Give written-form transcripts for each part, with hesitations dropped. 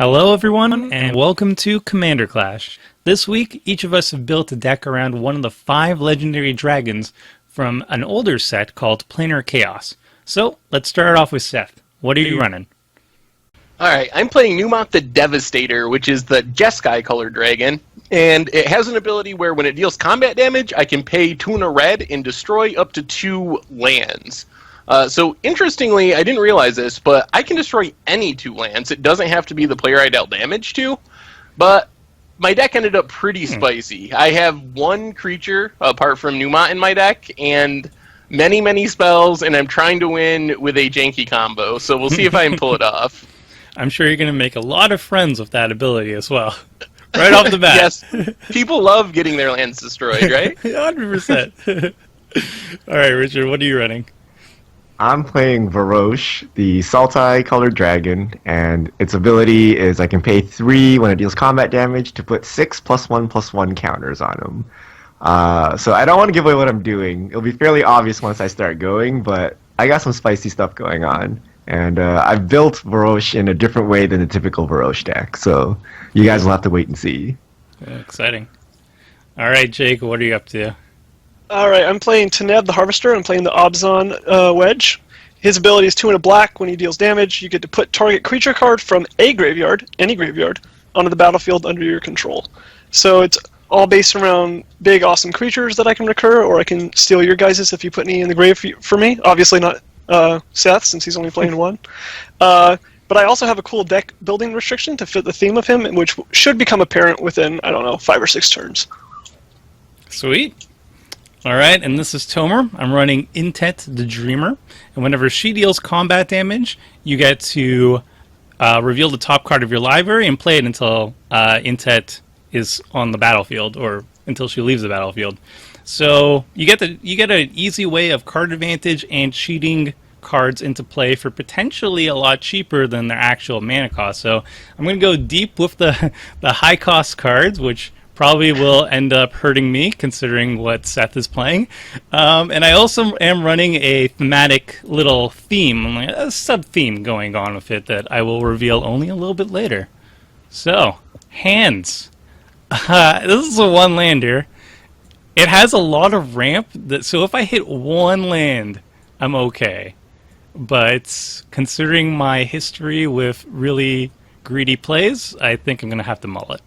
Hello everyone, and welcome to Commander Clash. This week, each of us have built a deck around one of the 5 legendary dragons from an older set called Planar Chaos. So, let's start off with Seth. What are you running? Alright, I'm playing Numot the Devastator, which is the Jeskai colored dragon, and it has an ability where when it deals combat damage, I can pay 2 and a red and destroy up to 2 lands. So, interestingly, I didn't realize this, but I can destroy any 2 lands. It doesn't have to be the player I dealt damage to, but my deck ended up pretty spicy. I have 1 creature, apart from Numot, in my deck, and many spells, and I'm trying to win with a janky combo, so we'll see if I can pull it off. I'm sure you're going to make a lot of friends with that ability as well. Right off the bat. Yes, people love getting their lands destroyed, right? 100%. Alright, Richard, what are you running? I'm playing Vorosh, the Saltai-colored dragon, and its ability is I can pay 3 when it deals combat damage to put 6 +1/+1 counters on him. So I don't want to give away what I'm doing. It'll be fairly obvious once I start going, but I got some spicy stuff going on. And I've built Vorosh in a different way than the typical Vorosh deck, so you guys will have to wait and see. Exciting. Alright, Jake, what are you up to? Alright, I'm playing Teneb the Harvester. I'm playing the Obzon Wedge. His ability is 2 and a black. When he deals damage, you get to put target creature card from a graveyard, any graveyard, onto the battlefield under your control. So it's all based around big, awesome creatures that I can recur, or I can steal your guys's if you put any in the grave for me. Obviously not Seth, since he's only playing 1. But I also have a cool deck building restriction to fit the theme of him, which should become apparent within, 5 or 6 turns. Sweet. Alright, and this is Tomer. I'm running Intet the Dreamer, and whenever she deals combat damage, you get to reveal the top card of your library and play it until Intet is on the battlefield, or until she leaves the battlefield. So you get an easy way of card advantage and cheating cards into play for potentially a lot cheaper than their actual mana cost. So I'm going to go deep with the high cost cards, which probably will end up hurting me, considering what Seth is playing. And I also am running a thematic little theme, a sub-theme going on with it that I will reveal only a little bit later. So, hands. This is a 1-lander. It has a lot of ramp, so if I hit 1 land, I'm okay. But considering my history with really greedy plays, I think I'm going to have to mull it.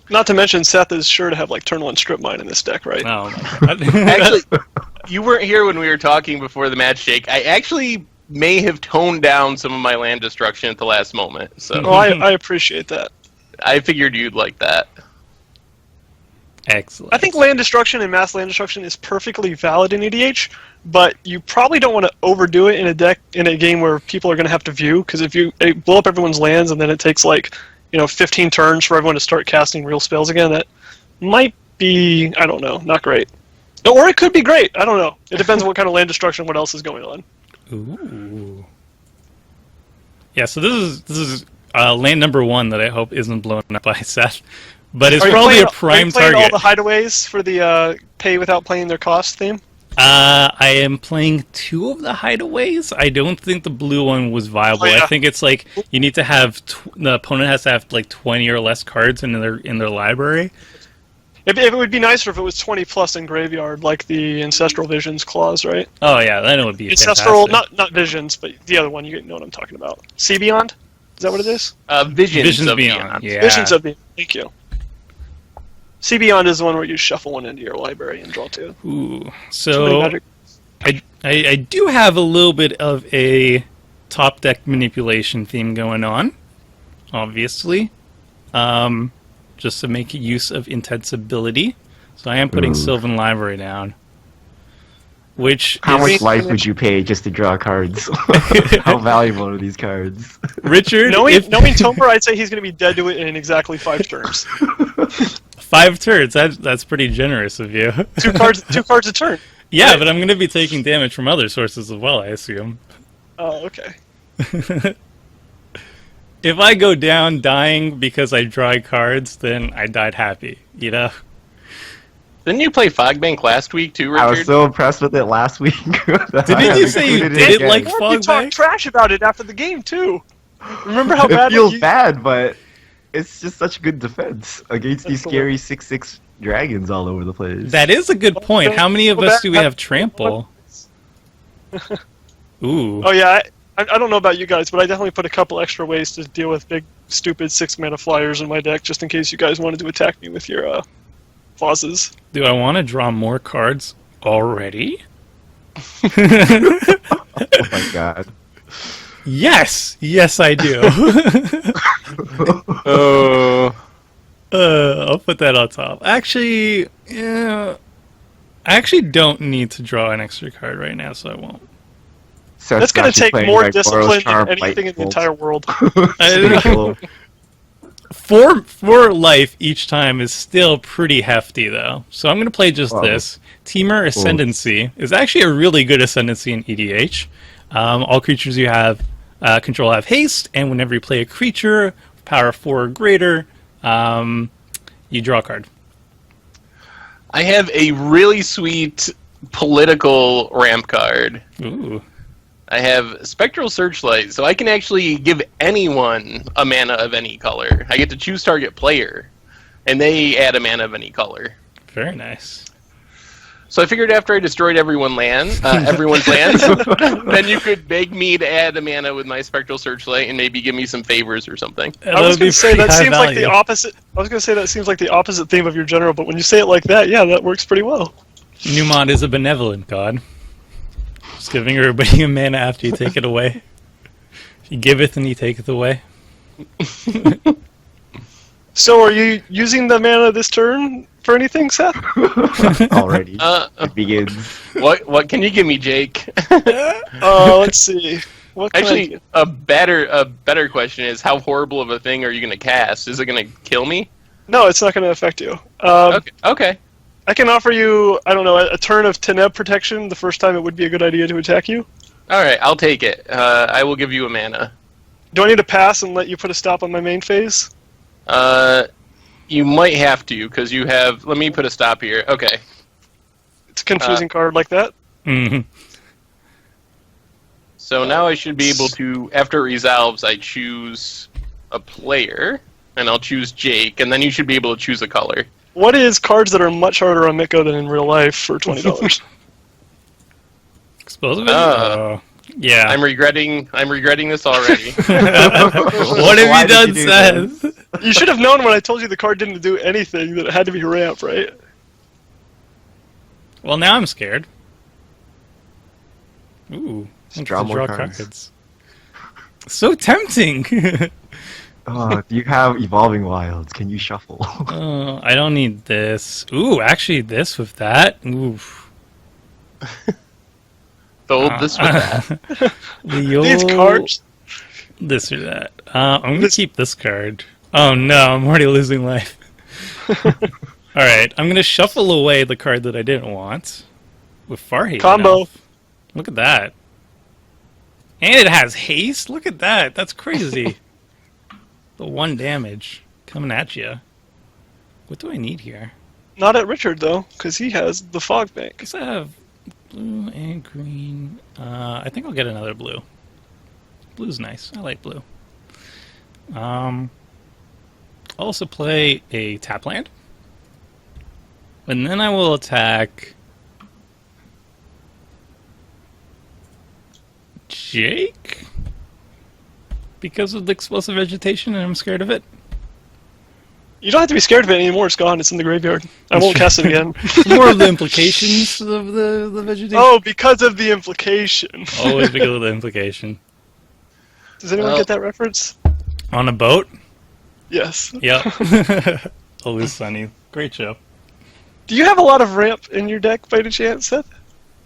Not to mention, Seth is sure to have turn 1 strip mine in this deck, right? Oh, my God. Actually, you weren't here when we were talking before the match, Jake. I actually may have toned down some of my land destruction at the last moment. So I appreciate that. I figured you'd like that. Excellent. I think land destruction and mass land destruction is perfectly valid in EDH, but you probably don't want to overdo it in a game where people are going to have to view, because if you blow up everyone's lands and then it takes 15 turns for everyone to start casting real spells again, that might be, I don't know, not great. Or it could be great, I don't know. It depends on what kind of land destruction, what else is going on. Ooh. Yeah, so this is land number 1 that I hope isn't blown up by Seth. But it's probably a prime target. Are you playing all the hideaways for the pay without playing their cost theme? I am playing 2 of the hideaways. I don't think the blue one was viable. Oh, yeah. I think it's you need to have the opponent has to have 20 or less cards in their library. It would be nicer if it was 20 plus in graveyard, like the Ancestral Visions clause, right? Oh yeah, then it would be Ancestral, fantastic. not Visions, but the other one. You know what I'm talking about. See Beyond? Is that what it is? Visions of Beyond. Yeah. Visions of Beyond. Thank you. See Beyond is the one where you shuffle 1 into your library and draw 2. Ooh, so I do have a little bit of a top deck manipulation theme going on, obviously, just to make use of Intet's ability. So I am putting Sylvan Library down. How much life would you pay just to draw cards? How valuable are these cards? Richard, knowing Tomer, I'd say he's going to be dead to it in exactly 5 turns. 5 turns? That's pretty generous of you. 2 cards a turn. Yeah, right. but I'm going to be taking damage from other sources as well, I assume. Oh, okay. If I go down dying because I draw cards, then I died happy, you know? Didn't you play Fogbank last week too, Richard? I was so impressed with it last week. Didn't you say you did it like You talked trash about it after the game too. Remember how It bad feels you- bad, but it's just such good defense against these That's scary 6/6 dragons all over the place. That is a good point. How many of us do we have trample? Ooh. Oh yeah, I don't know about you guys, but I definitely put a couple extra ways to deal with big, stupid 6-mana flyers in my deck, just in case you guys wanted to attack me with your clauses. Do I want to draw more cards already? Oh my god. Yes! Yes, I do. Oh. I'll put that on top. Actually, yeah. I actually don't need to draw an extra card right now, so I won't. Seth's That's going to actually take playing, more like, discipline Vorosh Charm, than anything in the Lightbolt. entire world. I- for life, each time is still pretty hefty, though. So I'm going to play just Wow. this. Teamer Ascendancy is actually a really good Ascendancy in EDH. All creatures you have control have haste, and whenever you play a creature, power 4 or greater, you draw a card. I have a really sweet political ramp card. Ooh. I have Spectral Searchlight, so I can actually give anyone a mana of any color. I get to choose target player, and they add a mana of any color. Very nice. So I figured after I destroyed everyone's lands, then you could beg me to add a mana with my Spectral Searchlight and maybe give me some favors or something. I was going to say that seems like the opposite. I was going to say that seems like the opposite theme of your general, but when you say it like that, yeah, that works pretty well. Numot is a benevolent god. Just giving everybody a mana after you take it away. He giveth and he taketh away. So, are you using the mana this turn for anything, Seth? Already. It begins. What can you give me, Jake? Let's see. What can I Actually, get? a better question is how horrible of a thing are you going to cast? Is it going to kill me? No, it's not going to affect you. Okay. I can offer you, I don't know, a turn of Teneb protection the first time it would be a good idea to attack you. All right, I'll take it. I will give you a mana. Do I need to pass and let you put a stop on my main phase? You might have to because you have. Let me put a stop here. Okay. It's a confusing card like that. Mm-hmm. So now I should be able to, after it resolves, I choose a player, and I'll choose Jake, and then you should be able to choose a color. What is cards that are much harder on Miko than in real life for $20? Explosive? Yeah. I'm regretting this already. What have Why you did done, you do Seth? You should have known when I told you the card didn't do anything that it had to be ramp, right? Well, now I'm scared. Ooh. Just draw more draw cards. So tempting. Do you have Evolving Wilds? Can you shuffle? I don't need this. Ooh, actually, this with that. Oof. Fold this with that. These cards. This or that. I'm going to keep this card. Oh no, I'm already losing life. Alright, I'm going to shuffle away the card that I didn't want. With Farhaven. Combo. Elf. Look at that. And it has haste? Look at that. That's crazy. The 1 damage coming at you. What do I need here? Not at Richard, though, because he has the Fog Bank. Because I have blue and green. I think I'll get another blue. Blue's nice. I like blue. I'll also play a tap land. And then I will attack Jake? Because of the explosive vegetation and I'm scared of it. You don't have to be scared of it anymore. It's gone. It's in the graveyard. I won't cast it again. More of the implications of the vegetation. Oh, because of the implication. Always because of the implication. Does anyone get that reference? On a boat? Yes. Yep. Always sunny. Great show. Do you have a lot of ramp in your deck by any chance, Seth?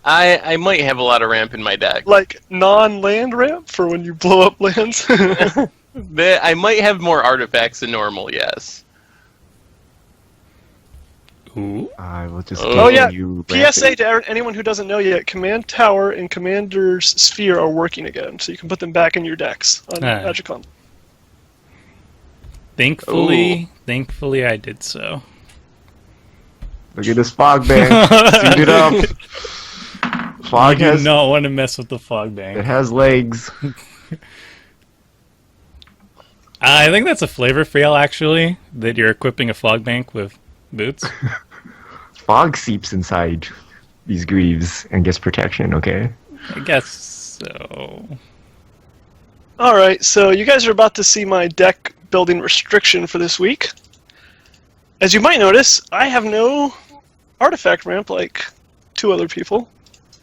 I might have a lot of ramp in my deck. Like non-land ramp for when you blow up lands? I might have more artifacts than normal, yes. Ooh. I will just Oh, yeah. you PSA to anyone who doesn't know yet, Command Tower and Commander's Sphere are working again, so you can put them back in your decks on Magicon. Thankfully I did so. Look at this fog bank. Suit it up. Fog I do has not want to mess with the fog it bank. has legs. I think that's a flavor fail, actually, that you're equipping a fog bank with boots. Fog seeps inside these greaves and gets protection, okay? I guess so. Alright, so you guys are about to see my deck building restriction for this week. As you might notice, I have no artifact ramp like two other people,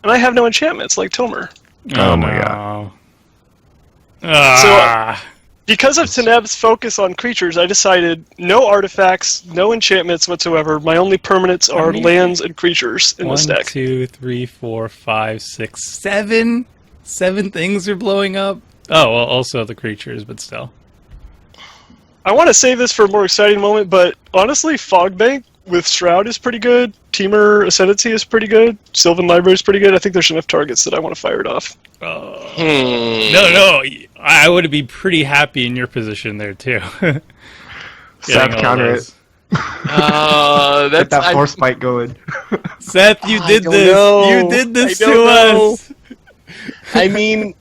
and I have no enchantments like Tomer. Oh my god. Ah. Because of Teneb's focus on creatures, I decided no artifacts, no enchantments whatsoever. My only permanents are lands and creatures in this deck. 1, 2, 3, 4, 5, 6, 7. 7 things are blowing up. Oh, well, also the creatures, but still. I want to save this for a more exciting moment, but honestly, Fogbank with Shroud is pretty good. Teamer Ascendancy is pretty good. Sylvan Library is pretty good. I think there's enough targets that I want to fire it off. No, I would be pretty happy in your position there too. Seth, counter it. Get that force spike going. Seth, you did this. know. You did this I to don't know. us. I mean,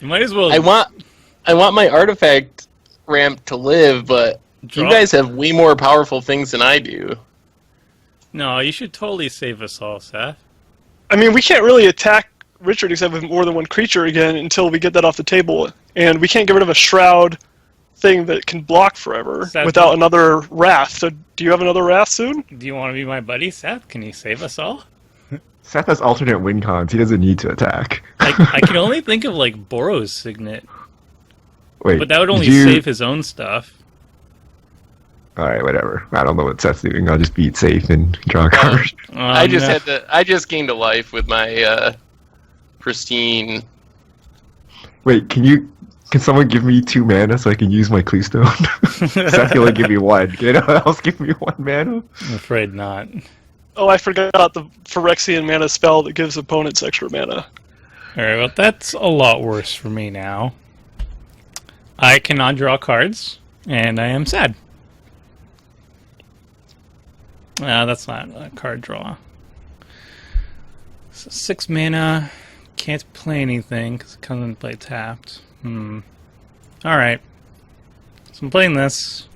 You might as well. I want my artifact ramp to live, but you guys have way more powerful things than I do. No, you should totally save us all, Seth. I mean, we can't really attack Richard except with more than one creature again until we get that off the table, and we can't get rid of a Shroud thing that can block forever Seth, without another Wrath. So, do you have another Wrath soon? Do you want to be my buddy, Seth? Can you save us all? Seth has alternate win cons. He doesn't need to attack. I can only think of like Boros Signet, Wait, but that would only did you... save his own stuff. Alright, whatever. I don't know what Seth's doing. I'll just be safe and draw a card. I just gained a life with my pristine. Wait, can someone give me 2 mana so I can use my Clue Stone? Seth can only give me 1. Can anyone else give me 1 mana? I'm afraid not. Oh, I forgot the Phyrexian mana spell that gives opponents extra mana. Alright, well that's a lot worse for me now. I cannot draw cards, and I am sad. That's not a card draw. So 6 mana, can't play anything because it comes into play tapped. Alright. So I'm playing this.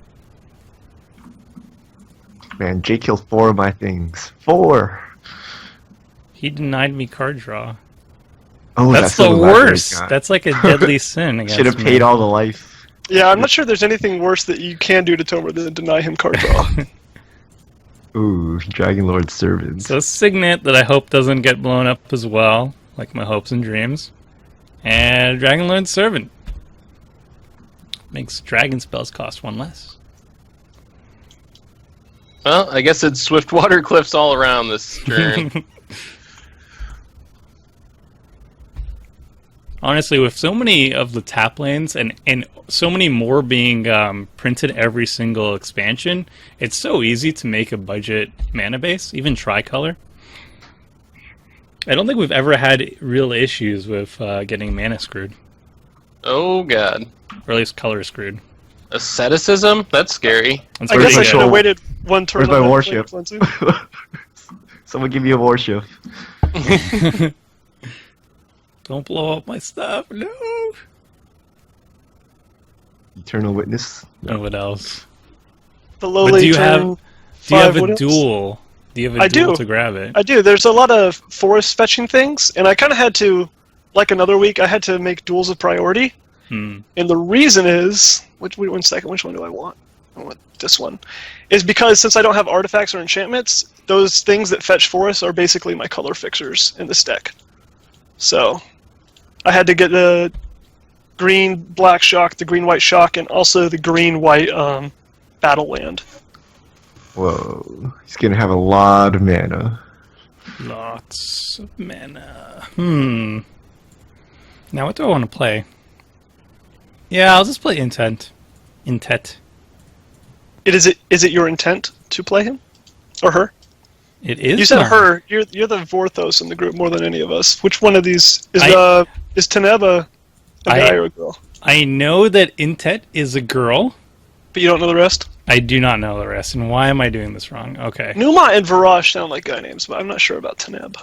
Man, Jake killed 4 of my things. 4! He denied me card draw. Oh, That's the worst. That's like a deadly sin against Should have me. paid all the life. Yeah, I'm not sure there's anything worse that you can do to Tomer than deny him card draw. Ooh, Dragon Lord's Servants. So Signet that I hope doesn't get blown up as well, like my hopes and dreams. And Dragon Lord's Servant. Makes dragon spells cost 1 less. Well, I guess it's Swift Water Cliffs all around this turn. Honestly, with so many of the tap lanes and so many more being printed every single expansion, it's so easy to make a budget mana base, even tricolor. I don't think we've ever had real issues with getting mana screwed. Oh god. Or at least color screwed. Asceticism? That's scary. That's I guess I pretty should good. have waited one turn. Where's my on that warship? Cleansing. Someone give me a warship. Don't blow up my stuff, no! Eternal Witness. And what else? The But lowly do you turn. have what a else? duel? Do you have a I duel do. to grab it? I do. There's a lot of forest fetching things, and I kind of had to, like another week, I had to make duels a priority. And the reason is, which one do I want? I want this one. Is because since I don't have artifacts or enchantments, those things that fetch forests are basically my color fixers in this deck. So, I had to get the green-black shock, the green-white shock, and also the green-white battle land. Whoa. He's gonna have a lot of mana. Lots of mana. Now what do I want to play? Yeah, I'll just play Intet. Is it your intent to play him? Or her? It is. You said mine. her. You're the Vorthos in the group more than any of us. Which one of these is Teneb a guy or a girl? I know that Intet is a girl. But you don't know the rest? I do not know the rest, and why am I doing this wrong? Okay. Numot and Vorosh sound like guy names, but I'm not sure about Teneb.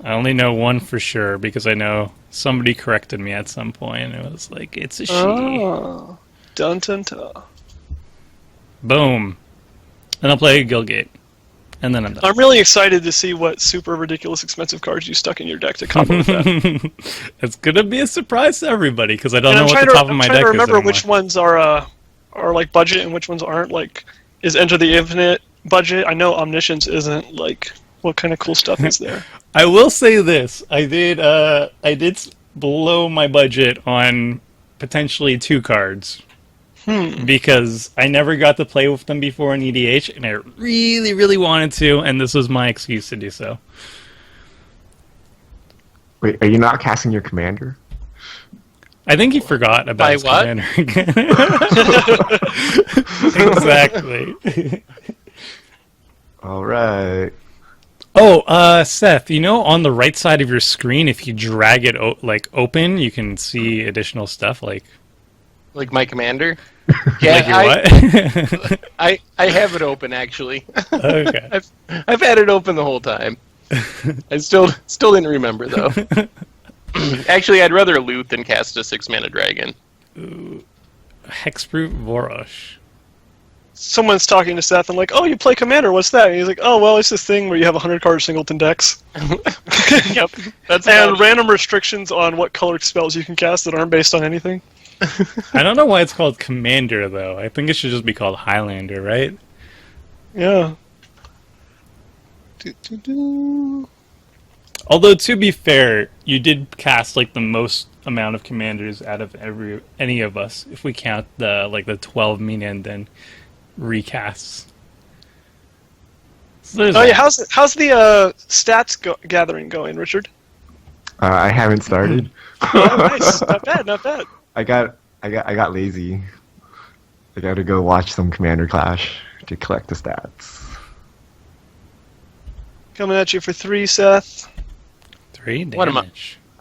I only know one for sure because I know somebody corrected me at some point. It was like, it's a she. Oh. Dun dun dun. Boom. And I'll play Gilgate. And then I'm done. I'm really excited to see what super ridiculous expensive cards you stuck in your deck to combo with that. It's going to be a surprise to everybody because I don't And know what the top of my deck is I'm trying to remember anymore. which ones are like budget and which ones aren't. Like, is Enter the Infinite budget? I know Omniscience isn't. Like, what kind of cool stuff is there? I will say this. I did blow my budget on potentially 2 cards. Because I never got to play with them before in EDH, and I really, really wanted to, and this was my excuse to do so. Wait, are you not casting your commander? I think he forgot about By his what? commander again. Exactly. Alright. Oh, Seth, you know on the right side of your screen, if you drag it open, you can see additional stuff like my commander. like your what? I have it open actually. Okay. I've had it open the whole time. I still didn't remember though. Actually, I'd rather loot than cast a 6-mana dragon. Ooh. Hexproof Vorosh. Someone's talking to Seth and like, oh, you play Commander, what's that? And he's like, oh, well, it's this thing where you have 100-card singleton decks. Yep, that's And about random restrictions on what colored spells you can cast that aren't based on anything. I don't know why it's called Commander though. I think it should just be called Highlander, right? Yeah. Although to be fair, you did cast like the most amount of commanders out of any of us, if we count the 12 mina and then recasts. So there's Oh that. yeah, how's the stats gathering going, Richard? I haven't started. Oh, nice, not bad, not bad. I got lazy. I got to go watch some Commander Clash to collect the stats. Coming at you for 3, Seth. 3 damage. What am I?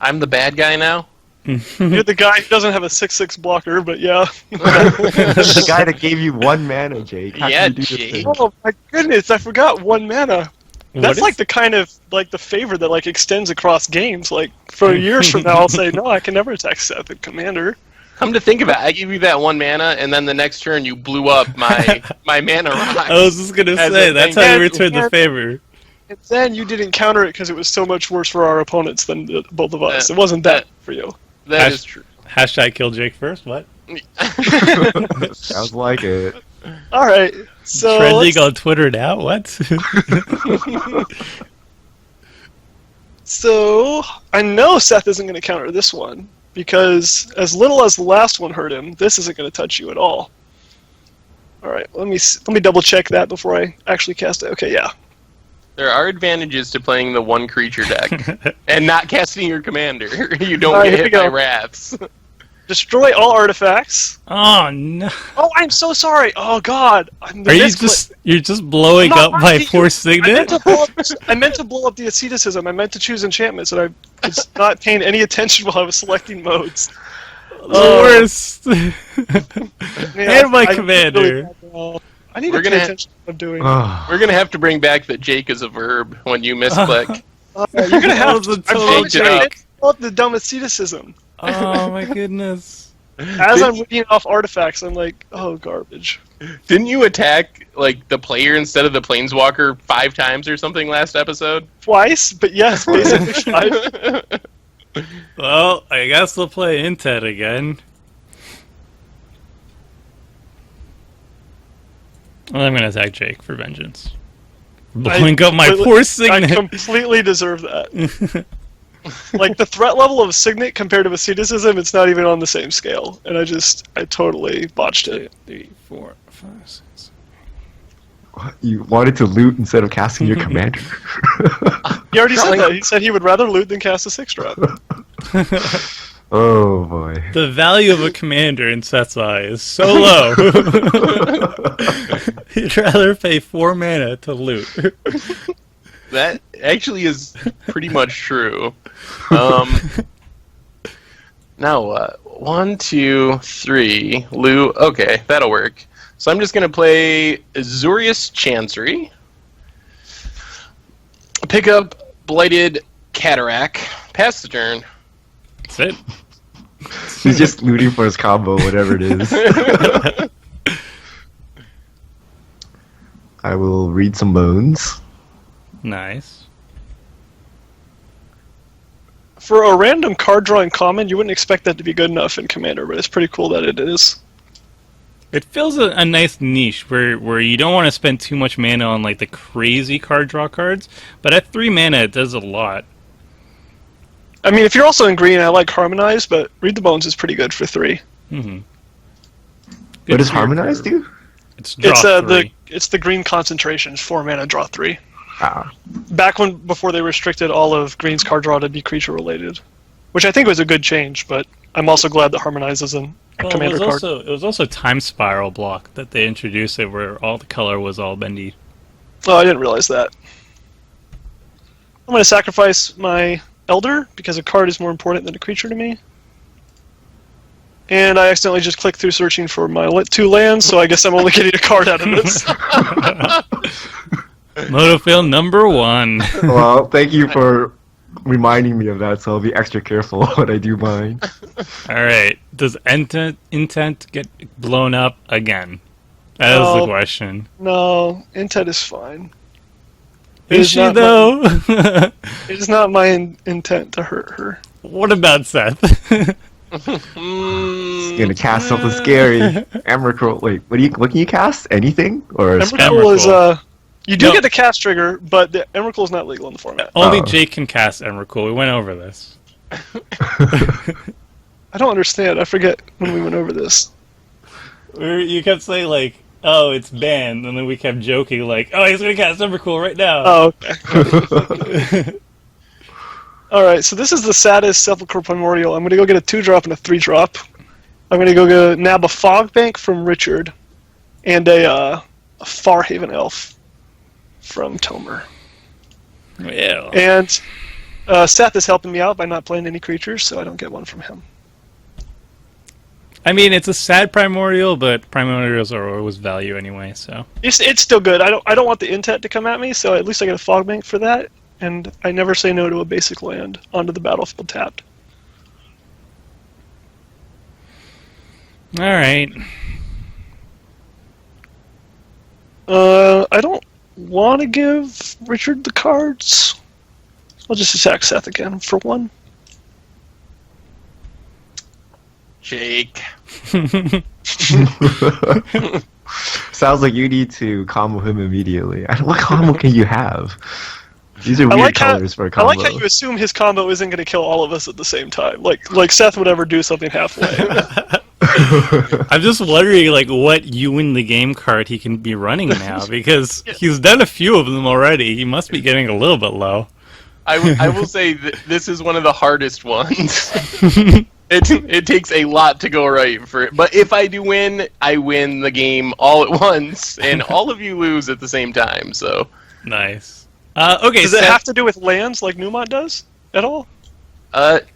I'm the bad guy now. You're the guy who doesn't have a 6/6 blocker, but yeah. That's the guy that gave you 1 mana, Jake. How Yeah, can you do this Jake. thing? Oh my goodness, I forgot 1 mana. What That's is- like the kind of like the favor that like extends across games. Like for years from now, I'll say no, I can never attack Seth and Commander. Come to think of it, I gave you that 1 mana, and then the next turn you blew up my mana rock. I was just gonna As say a that's thing. how you And- return the and- favor. And then you didn't counter it because it was so much worse for our opponents than both of us. It wasn't that for you. That is true. Hashtag kill Jake first. What? Sounds like it. All right, so Trending on Twitter now. What? so I know Seth isn't going to counter this one because as little as the last one hurt him, this isn't going to touch you at all. All right, let me double check that before I actually cast it. Okay, yeah. There are advantages to playing the 1 creature deck and not casting your commander. You don't Alright, get here we hit by go. wraths. Destroy all artifacts. Oh no! Oh, I'm so sorry. Oh God, Are you you're just blowing I'm up not my lying to poor you. signet? I meant to blow up the asceticism. I meant to choose enchantments, and I was not paying any attention while I was selecting modes. The worst. Yeah, And my I commander. really- I need We're to pay gonna- attention to what I'm doing. We're going to have to bring back that Jake is a verb when you misclick. You're gonna That have was a to. total I'm joke. to blow up the dumb asceticism. Oh my goodness! As I'm reading off artifacts, I'm like, oh, garbage. Didn't you attack like the player instead of the planeswalker 5 times or something last episode? Twice, but yes, basically 5. Well, I guess we'll play Intet again. Well, I'm gonna attack Jake for vengeance. Blowing up my completely- poor I signet. completely deserve that. Like, the threat level of Signet compared to asceticism, it's not even on the same scale. And I totally botched it. 3, 4, 5, 6. What? You wanted to loot instead of casting your commander. He already said that. He said he would rather loot than cast a 6-drop. Oh boy. The value of a commander in Seth's eye is so low. He'd rather pay 4 mana to loot. That actually is pretty much true. Now, 1, 2, 3, loot. Okay, that'll work. So I'm just going to play Azurius Chancery. Pick up Blighted Hatterack. Pass the turn. That's it. He's just looting for his combo, whatever it is. I will read some bones. Nice. For a random card drawing common, you wouldn't expect that to be good enough in Commander, but it's pretty cool that it is. It fills a nice niche where you don't want to spend too much mana on like the crazy card draw cards, but at 3 mana it does a lot. I mean, if you're also in green, I like Harmonize, but Read the Bones is pretty good for 3. Mm-hmm. What does Harmonize do? It's draw 3. It's the green concentrations, 4 mana, draw 3. Ah. Back before they restricted all of green's card draw to be creature related, which I think was a good change. But I'm also glad that Harmonize is in Commander card. It was also Time Spiral block that they introduced it where all the color was all bendy. Oh, I didn't realize that. I'm going to sacrifice my Elder because a card is more important than a creature to me. And I accidentally just clicked through searching for my 2 lands, so I guess I'm only getting a card out of this. Motofield number 1. Well, thank you for reminding me of that, so I'll be extra careful when I do mine. Alright, does Intent get blown up again? That is the question. No, Intet is fine. Is she, though? It is not my intent to hurt her. What about Seth? He's gonna cast something scary. Emrakul. Wait, what can you cast? Anything? Or Emrakul is you do get the cast trigger, but the Emrakul is not legal in the format. Only Jake can cast Emrakul. We went over this. I don't understand. I forget when we went over this. You kept saying like, "Oh, it's banned," and then we kept joking like, "Oh, he's gonna cast Emrakul right now." Oh, okay. Alright, so this is the saddest Sepulchre Primordial. I'm going to go get a 2-drop and a 3-drop. I'm going to go nab a Fog Bank from Richard and a Farhaven Elf from Tomer. Yeah. And Seth is helping me out by not playing any creatures, so I don't get one from him. I mean, it's a sad Primordial, but Primordials are always value anyway, so... It's still good. I don't want the Intet to come at me, so at least I get a Fog Bank for that. And I never say no to a basic land onto the battlefield tapped. Alright. I don't want to give Richard the cards. I'll just attack Seth again for 1. Jake. Sounds like you need to combo him immediately. What combo can you have? These are weird colors for a combo. I like how you assume his combo isn't going to kill all of us at the same time. Like Seth would ever do something halfway. I'm just wondering, like, what you win the game card he can be running now, because he's done a few of them already. He must be getting a little bit low. I will say that this is one of the hardest ones. It takes a lot to go right for it. But if I do win, I win the game all at once, and all of you lose at the same time, so... Nice. Okay, does it have to do with lands like Numot does at all?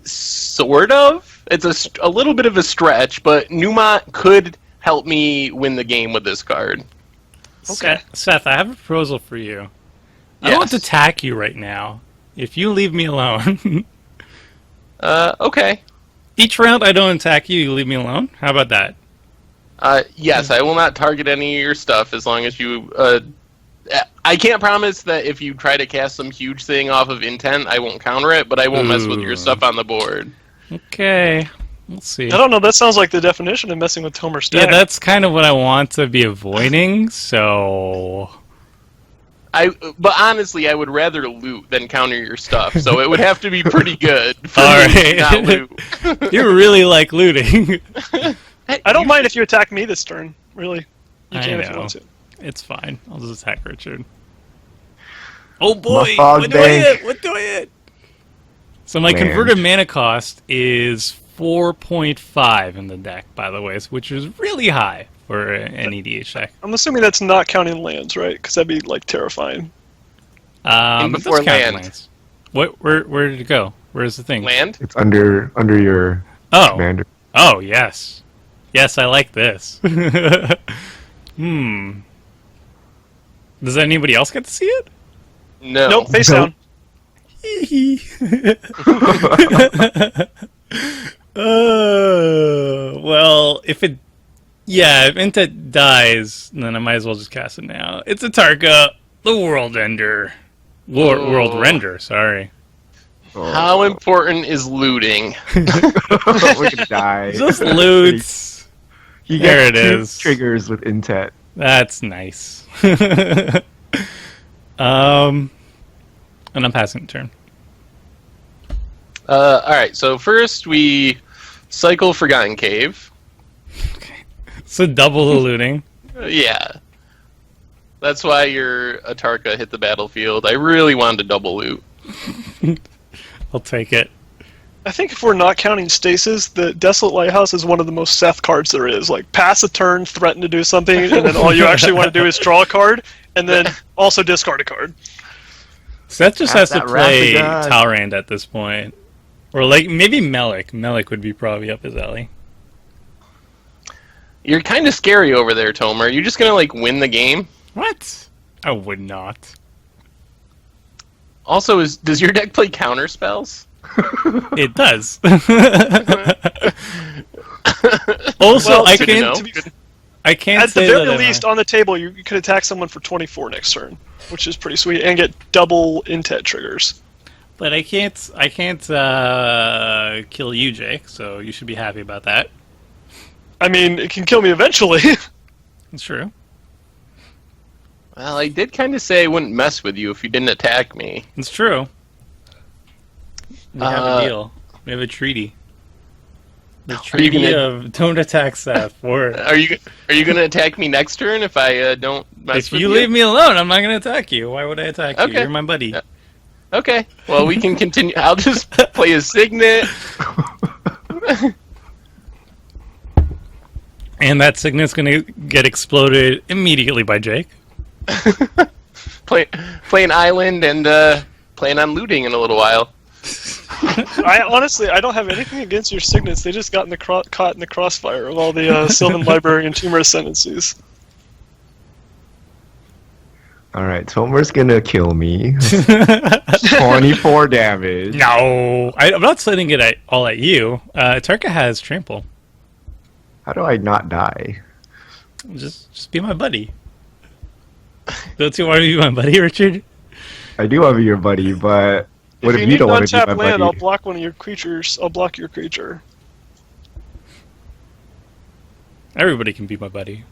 Sort of. It's a little bit of a stretch, but Numot could help me win the game with this card. Okay. Seth, I have a proposal for you. I don't want to attack you right now. If you leave me alone. Okay. Each round I don't attack you, you leave me alone? How about that? Yes, I will not target any of your stuff as long as you... I can't promise that if you try to cast some huge thing off of Intent, I won't counter it, but I won't mess with your stuff on the board. Okay. We'll see. I don't know, that sounds like the definition of messing with Tomer's stack. Yeah, that's kind of what I want to be avoiding, so... But honestly, I would rather loot than counter your stuff, so it would have to be pretty good for All me right. to not loot. You really like looting. I don't mind if you attack me this turn, really. You I can if you know. want to. It's fine. I'll just attack Richard. Oh boy! Fog What do I Bank. hit? What do I hit? So my Land. converted mana cost is 4.5 in the deck, by the way, which is really high for an EDH deck. I'm assuming that's not counting lands, right? Because that'd be, like, terrifying. And before let's count land. lands. Where did it go? Where's the thing? Land? It's under your commander. Oh, yes. Yes, I like this. Does anybody else get to see it? No. Nope, face down. Well, if Intet dies, then I might as well just cast it now. It's a Tarka, the World Ender. World Render, sorry. How important is looting? We're gonna die. Just loots. You There get it two is. triggers with Intet. That's nice. And I'm passing the turn. Alright, so first we cycle Forgotten Cave. So double the looting. Yeah. That's why your Atarka hit the battlefield. I really wanted to double loot. I'll take it. I think if we're not counting stasis, the Desolate Lighthouse is one of the most Seth cards there is. Like, pass a turn, threaten to do something, and then all you actually want to do is draw a card, and then also discard a card. Seth just has That's to that wrath of play God. Talrand at this point. Or like maybe Melik. Melik would be probably up his alley. You're kind of scary over there, Tomer. Are you just gonna, like, win the game? What? I would not. Also, does your deck play counter spells? It does. Also, Well, I good to can't. know. I can't At the say very that least, on the table, you could attack someone for 24 next turn, which is pretty sweet, and get double Intet triggers. But I can't kill you, Jake. So you should be happy about that. I mean, it can kill me eventually. It's true. Well, I did kind of say I wouldn't mess with you if you didn't attack me. It's true. We have a deal. We have a treaty. The treaty of don't attack Seth. Or Are you gonna attack me next turn if I don't mess if with you leave me alone, I'm not going to attack you. Why would I attack you? Okay. You're my buddy. Okay. Well, we can continue. I'll just play a Signet. And that Signet's going to get exploded immediately by Jake. play an island and plan on looting in a little while. I don't have anything against your signets. They just got in the caught in the crossfire of all the Sylvan Library and Tumor Ascendancies. Alright, Tomer's gonna kill me. 24 damage. No, I'm not sending it all at you. Tarka has trample. How do I not die? Just be my buddy. Don't you want to be my buddy, Richard? I do want to be your buddy, but what if you don't want to be my untap land, I'll buddy? block one of your creatures. I'll block your creature. Everybody can be my buddy.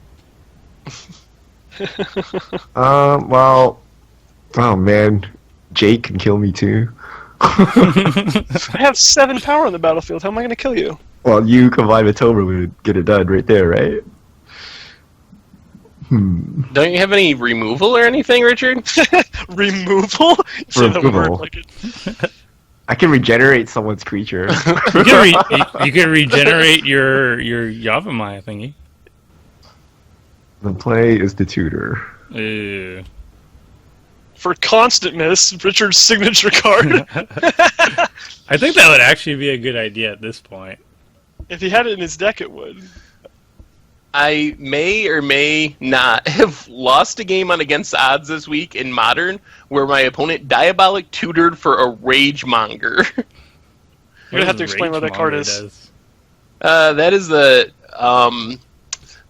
Well, oh man, Jake can kill me too. I have 7 power on the battlefield. How am I going to kill you? Well, you combined with Tomer would get it done right there, right? Don't you have any removal or anything, Richard? Removal? You say the word Removal. like it. I can regenerate someone's creature. You can regenerate your Yavimaya thingy. The play is the tutor. Ew. For constant miss, Richard's signature card. I think that would actually be a good idea at this point. If he had it in his deck, it would. I may or may not have lost a game on Against the Odds this week in Modern where my opponent Diabolic tutored for a Rage Monger. You're going to have to explain what that card is. That is the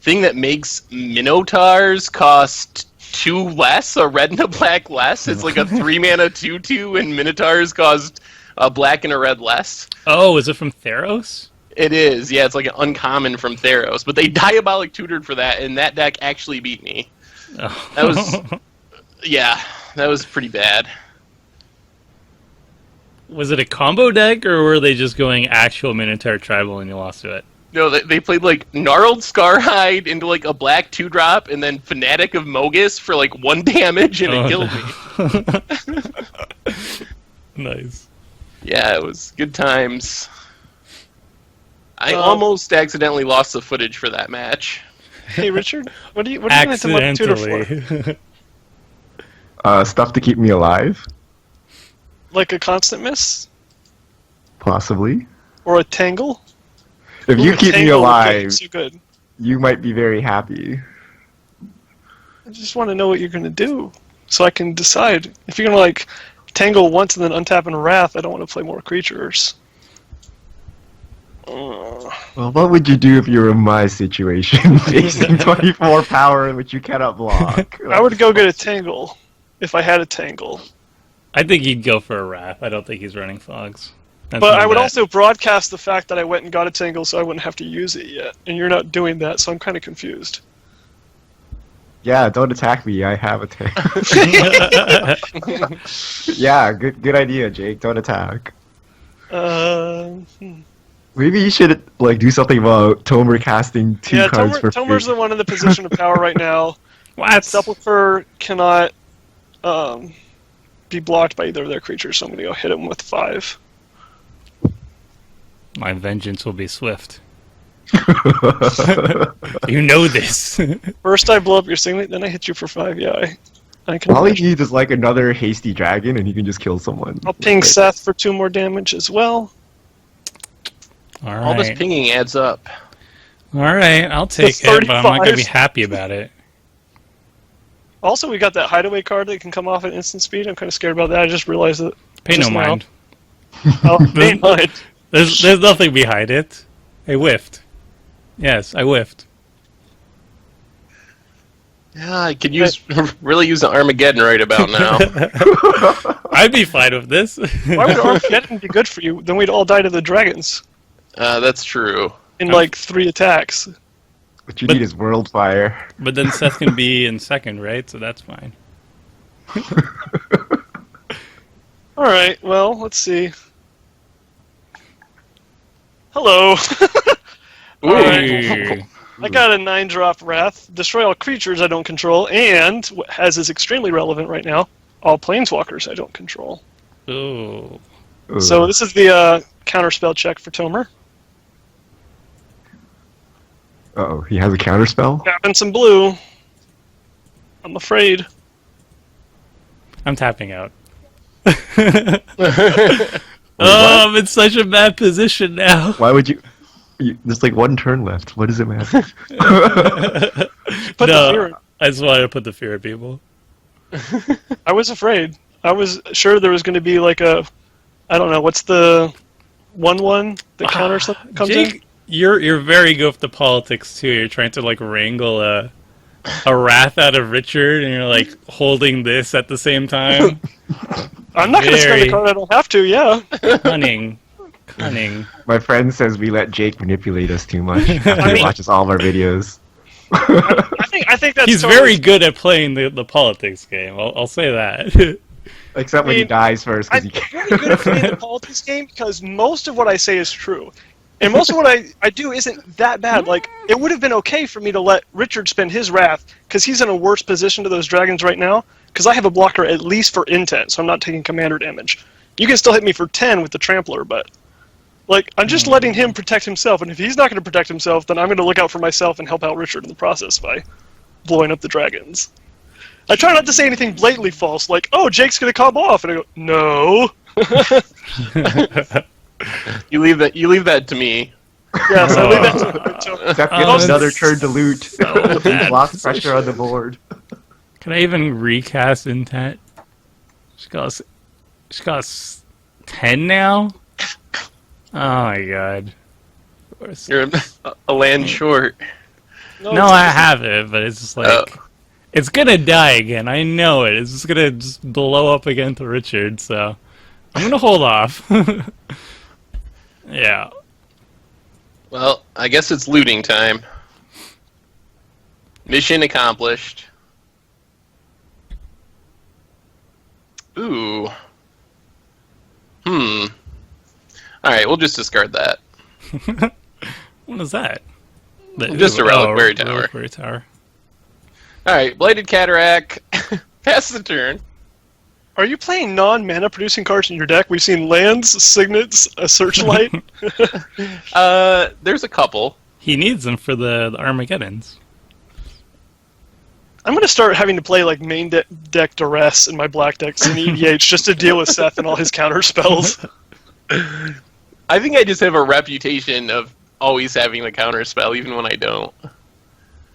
thing that makes Minotaurs cost 2 less, a red and a black less. It's like a 3-mana 2/2, and Minotaurs cost a black and a red less. Oh, is it from Theros? It is, yeah, it's like an uncommon from Theros. But they Diabolic tutored for that, and that deck actually beat me. Oh. That was, yeah, that was pretty bad. Was it a combo deck, or were they just going actual Minotaur Tribal and you lost to it? No, they played like Gnarled Scarhide into like a black 2-drop, and then Fanatic of Mogus for like 1 damage, and it killed me. Nice. Yeah, it was good times. I almost accidentally lost the footage for that match. Hey, Richard, what are you going to let tutor for? Accidentally. Stuff to keep me alive, Like a constant miss? possibly. Or a tangle? If you Ooh, keep me tangle would alive, be so good. you might be very happy. I just want to know what you're going to do, so I can decide. If you're going to, like, Tangle once and then untap and Wrath, I don't want to play more creatures. Well, what would you do if you were in my situation, facing 24 power which you cannot block? I would go get a Tangle, if I had a Tangle. I think he'd go for a Wrath. I don't think he's running Fogs. That's But my I would bet. also broadcast the fact that I went and got a Tangle so I wouldn't have to use it yet. And you're not doing that, so I'm kind of confused. Yeah, don't attack me. I have a tank. Yeah, good idea, Jake. Don't attack. Maybe you should like do something about Tomer casting two cards for Tomer's free. the one in the position of power right now. What? Sepulcher cannot be blocked by either of their creatures, so I'm going to go hit him with 5. My vengeance will be swift. You know this. First I blow up your Signet, then I hit you for 5. Yeah, I can. All he needs is like another hasty dragon, and he can just kill someone. I'll ping Seth for 2 more damage as well. All All this right. pinging adds up. All right, I'll take The it, but I'm not going to be 35. happy about it. Also, we got that Hideaway card that can come off at instant speed. I'm kind of scared about that. I just realized that. Pay no just now. mind. Oh, pay no mind. There's nothing behind it. I whiffed. Yes, I whiffed. Yeah, I could really use an Armageddon right about now. I'd be fine with this. Why would Armageddon be good for you? Then we'd all die to the dragons That's true. in like 3 attacks. What you need is World Fire. But then Seth can be in second, right? So that's fine. Alright, well, let's see. Hello. Ooh. I got a 9-drop Wrath. Destroy all creatures I don't control, and, as is extremely relevant right now, all planeswalkers I don't control. Ooh. So this is the counterspell check for Tomer. Uh-oh, he has a counterspell? Tapping some blue. I'm afraid. I'm tapping out. Oh, I'm in such a bad position now. Why would you... There's like 1 turn left. What does it matter? Put the fear in. I just wanted to put the fear in people. I was afraid. I was sure there was going to be like a... I don't know, what's the 1/1 that counter something comes in? Jake, you're very good with the politics too. You're trying to like wrangle a wrath out of Richard, and you're like holding this at the same time. I'm not going to spend Very- a card I don't have to, yeah. Cunning. My friend says we let Jake manipulate us too much after he watches all of our videos. I think that's He's totally- very good at playing the politics game. I'll say that. Except when he mean, dies first, I'm because he very can't. good at playing the politics game because most of what I say is true. And most of what I do isn't that bad. Like, it would have been okay for me to let Richard spend his wrath because he's in a worse position to those dragons right now because I have a blocker at least for Intet, so I'm not taking commander damage. You can still hit me for 10 with the Trampler, but like I'm just letting him protect himself, and if he's not going to protect himself, then I'm going to look out for myself and help out Richard in the process by blowing up the dragons. I try not to say anything blatantly false, like, "Oh, Jake's going to combo off," and I go, "No." You leave that to me. Yes, I leave that to Seth Oh, gets another turn to loot. so bad Lost pressure on the board. Can I even recast Intet? She got 10 now? Oh my god. Of course. You're a land short. No, I have it, but it's just like it's gonna die again. I know it. It's just gonna blow up again to Richard. So I'm gonna hold off. Yeah. Well, I guess it's looting time. Mission accomplished. Ooh. Alright, we'll just discard that. What is that? Just a reliquary tower. Reliquary tower. Alright, Blighted Cataract. Pass the turn. Are you playing non-mana producing cards in your deck? We've seen lands, signets, a searchlight. There's a couple. He needs them for the Armageddons. I'm going to start having to play like main deck Duress in my black decks in EDH just to deal with Seth and all his counter spells. I think I just have a reputation of always having the counter spell, even when I don't.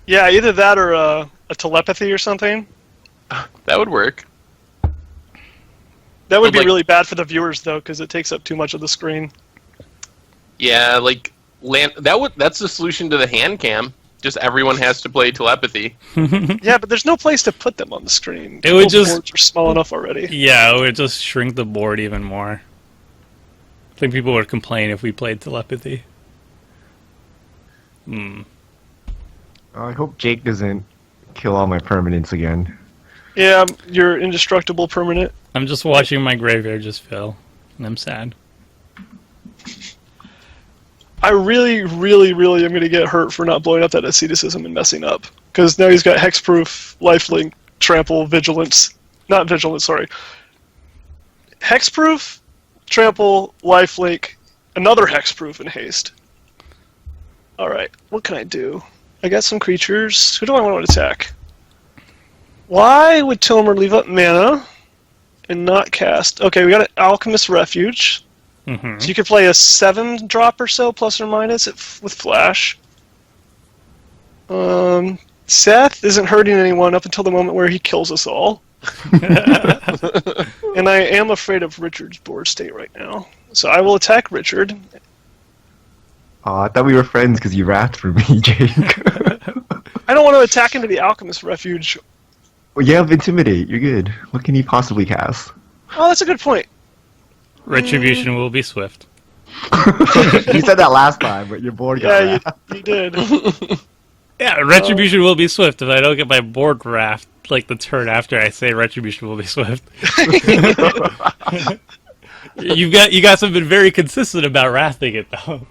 Yeah, either that or a telepathy or something. That would work. That would But, be like- really bad for the viewers, though, because it takes up too much of the screen. Yeah, like that's the solution to the hand cam. Just everyone has to play telepathy. Yeah, but there's no place to put them on the screen. It would People's just- boards are small enough already. Yeah, it would just shrink the board even more. I think people would complain if we played telepathy. I hope Jake doesn't kill all my permanents again. Yeah, you're indestructible permanent. I'm just watching my graveyard just fill, and I'm sad. I really, really, really am going to get hurt for not blowing up that asceticism and messing up. Because now he's got hexproof, lifelink, trample, vigilance. Not vigilance, sorry. Hexproof, trample, lifelink, another hexproof, and haste. Alright, what can I do? I got some creatures. Who do I want to attack? Why would Tomer leave up mana and not cast? Okay, we got an Alchemist Refuge. Hmm. So you could play a 7-drop or so, plus or minus, with Flash. Seth isn't hurting anyone up until the moment where he kills us all. And I am afraid of Richard's board state right now. So I will attack Richard. Oh, I thought we were friends because you wrathed for me, Jake. I don't want to attack into the Alchemist Refuge. Well, you have Intimidate. You're good. What can he possibly cast? Oh, that's a good point. Retribution will be swift. You said that last time, but your board got Yeah, wrathed. you did. Yeah, Retribution will be swift if I don't get my board raft like the turn after I say Retribution will be swift. you guys have been very consistent about wrathing it though.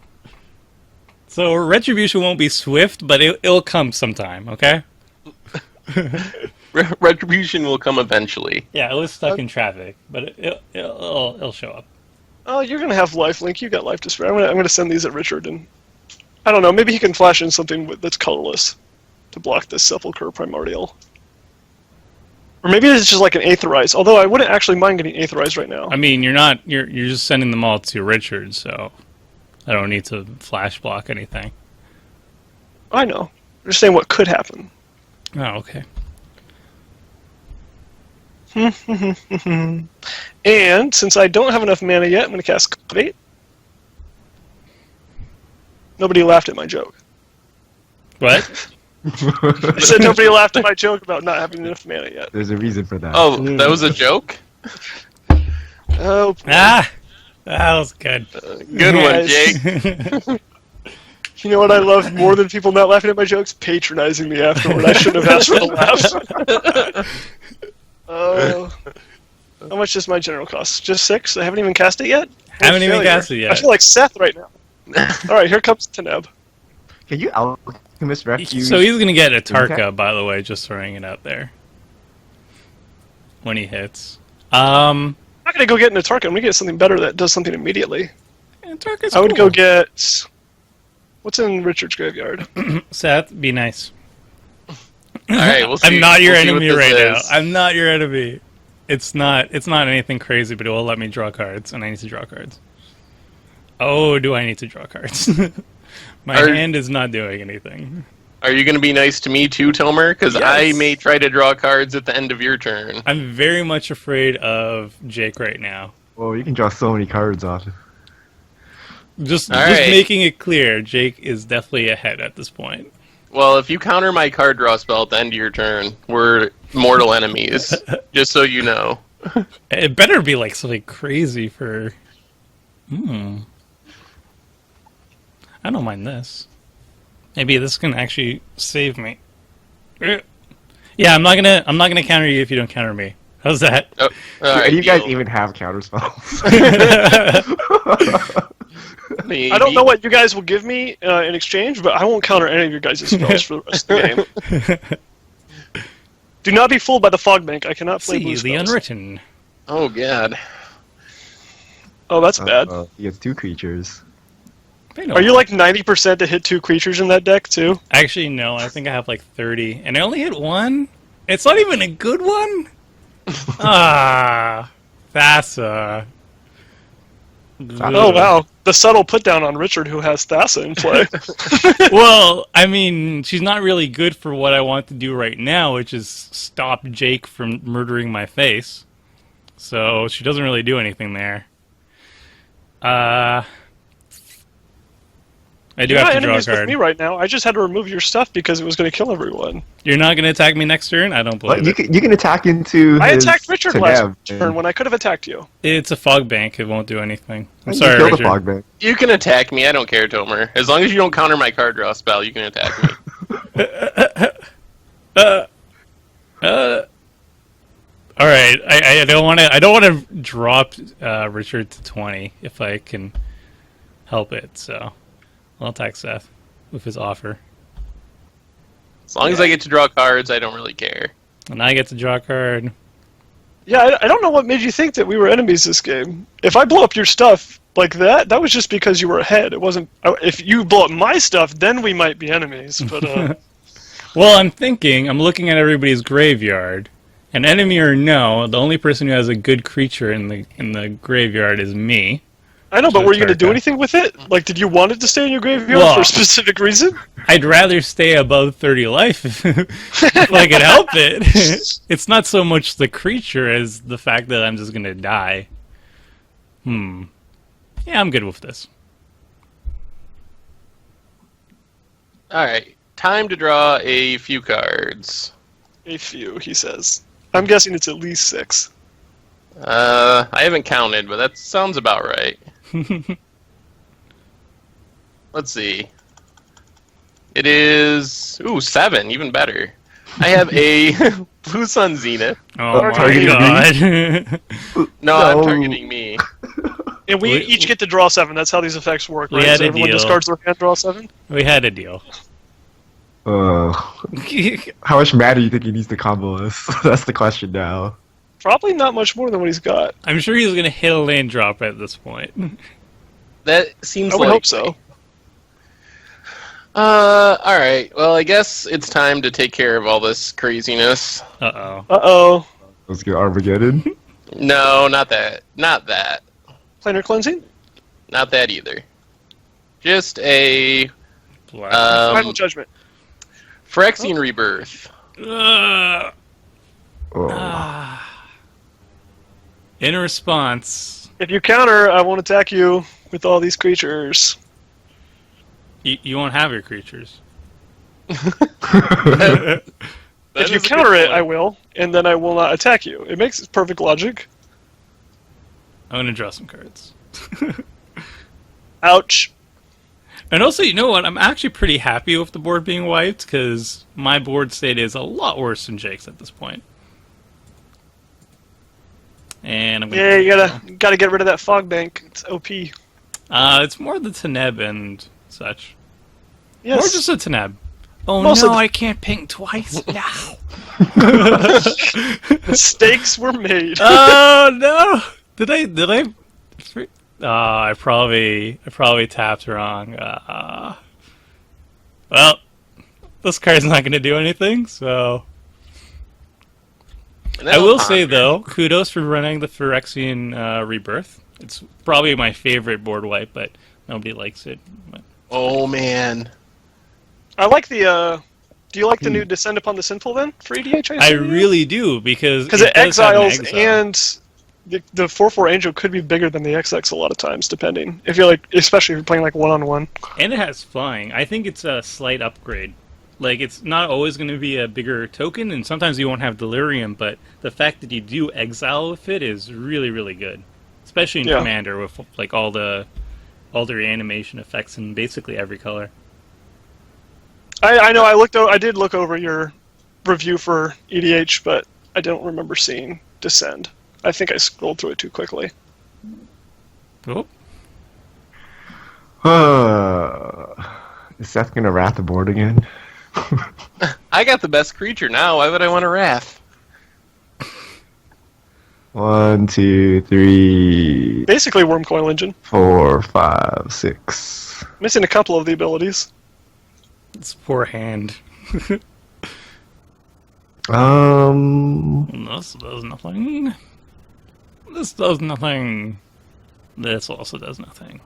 So Retribution won't be swift, but it'll come sometime, okay? Retribution will come eventually. Yeah, it was stuck in traffic, but it'll show up. Oh, you're gonna have lifelink. You got life despair. I'm gonna send these at Richard, and I don't know. Maybe he can flash in something that's colorless to block this Sepulchre Primordial. Or maybe it's just like an Aetherize. Although I wouldn't actually mind getting Aetherize right now. I mean, you're just sending them all to Richard, so I don't need to flash block anything. I know. I'm just saying what could happen. Oh, okay. And since I don't have enough mana yet, I'm going to cast Cultivate. Nobody laughed at my joke. What? I said nobody laughed at my joke about not having enough mana yet. There's a reason for that. Oh, that was a joke? Oh, Ah! That was good. Good one, Guys. Jake. you know what I love more than people not laughing at my jokes? Patronizing me afterward. I shouldn't have asked for the laughs. Oh. How much does my general cost? Just 6? I haven't even cast it yet? Haven't even Failure. cast it yet. I feel like Seth right now. Alright, here comes Teneb. Can you Alchemist Refuge? So he's gonna get a Tarka, Okay. by the way, just throwing it out there. When he hits. I'm not going to go get into Tarka. I'm going to get something better that does something immediately. Tarka's I would cool. go get... What's in Richard's graveyard? Seth, be nice. Alright, we'll see. I'm not your we'll see what enemy this right now. is. I'm not your enemy. It's not anything crazy, but it will let me draw cards, and I need to draw cards. Oh, do I need to draw cards? My hand is not doing anything. Are you going to be nice to me too, Tomer? Because I Yes. may try to draw cards at the end of your turn. I'm very much afraid of Jake right now. Well, you can draw so many cards off. Just right. making it clear, Jake is definitely ahead at this point. Well, if you counter my card draw spell at the end of your turn, we're mortal enemies. Just so you know. It better be like something crazy for. I don't mind this. Maybe this can actually save me. Yeah, I'm not gonna counter you if you don't counter me. How's that? Oh, alright, Do you guys deal. even have counter spells? Maybe. I don't know what you guys will give me in exchange, but I won't counter any of your guys' spells for the rest of the game. Do not be fooled by the fog bank. I cannot play See blue the spells. unwritten. Oh, God. Oh, that's bad. He gets 2 creatures. Are you like 90% to hit 2 creatures in that deck too? Actually, no. I think I have like 30, and I only hit 1. It's not even a good one. Thassa. Oh wow, the subtle put down on Richard who has Thassa in play. Well, I mean, she's not really good for what I want to do right now, which is stop Jake from murdering my face. so she doesn't really do anything there. I do You're have not to draw a enemies with card. me right now. I just had to remove your stuff because it was going to kill everyone. You're not going to attack me next turn? I don't believe But it. you can attack into. I his attacked Richard Teneb, last turn and when I could have attacked you. It's a fog bank. It won't do anything. I'm you sorry, kill the Richard. fog bank. You can attack me. I don't care, Tomer. As long as you don't counter my card draw spell, you can attack me. All right, I don't want to. I don't want to drop Richard to 20 if I can help it. So I'll attack Seth with his offer, As long as I get to draw cards, I don't really care. and I get to draw a card. Yeah, I don't know what made you think that we were enemies this game. If I blow up your stuff like that, that was just because you were ahead. It wasn't. If you blow up my stuff, then we might be enemies. But Well, I'm looking at everybody's graveyard, and enemy or no, the only person who has a good creature in the graveyard is me. I know. But were you going to do Tarka. anything with it? Like, did you want it to stay in your graveyard Well, for a specific reason? I'd rather stay above 30 life if I could help it. It's not so much the creature as the fact that I'm just gonna die. Yeah, I'm good with this. Alright, time to draw a few cards. A few, he says. I'm guessing it's at least 6. I haven't counted, but that sounds about right. Let's see. It is... Ooh, 7, even better. I have a Blue Sun Zenith. Oh my targeting god. No, I'm No. targeting me. And we each get to draw 7. That's how these effects work, We right? had So a everyone deal. discards their hand, draw 7? We had a deal. How much mana do you think he needs to combo us? That's the question now. Probably not much more than what he's got. I'm sure he's gonna hit a land drop at this point. That seems I would like... hope so. Alright. Well, I guess it's time to take care of all this craziness. Uh-oh. Uh-oh. Let's get Armageddon. No, not that. Not that. Planar cleansing? Not that either. Just a... Black. Final judgment. Phyrexian Rebirth. Ugh. Oh. In response, If you counter, I won't attack you with all these creatures. you won't have your creatures. That If you is a counter good it, I point. will, and then I will not attack you. It makes perfect logic. I'm gonna draw some cards. Ouch. And also, you know what? I'm actually pretty happy with the board being wiped, because my board state is a lot worse than Jake's at this point. And I'm gonna Yeah, you gotta get rid of that fog bank. It's OP. it's more the Teneb and such. Or Yes. just a Teneb. Oh Most no, of the- I can't ping twice. No. Mistakes were made. Oh no! Did I? I probably tapped wrong. Well, this card's not going to do anything. So And I that'll will say ponder. though, kudos for running the Phyrexian Rebirth. It's probably my favorite board wipe, but nobody likes it. But Oh, man. I like the. Do you like the new Descend Upon the Sinful then for EDH? I really do because It does have an exiles exile. and the 4/4 Angel could be bigger than the XX a lot of times, depending. If you're like, especially if you're playing like 1-on-1. And it has flying. I think it's a slight upgrade. Like, it's not always going to be a bigger token, and sometimes you won't have Delirium, but the fact that you do exile with it is really, really good. Especially in Yeah. Commander with, like, all the reanimation effects in basically every color. I know. I did look over your review for EDH, but I don't remember seeing Descend. I think I scrolled through it too quickly. Oh, Is Seth gonna wrath the board again? I got the best creature now. Why would I want a Wrath? 1, 2, 3, Basically, Wormcoil Engine. 4, 5, 6. Missing a couple of the abilities. it's poor hand. This does nothing. This does nothing. This also does nothing.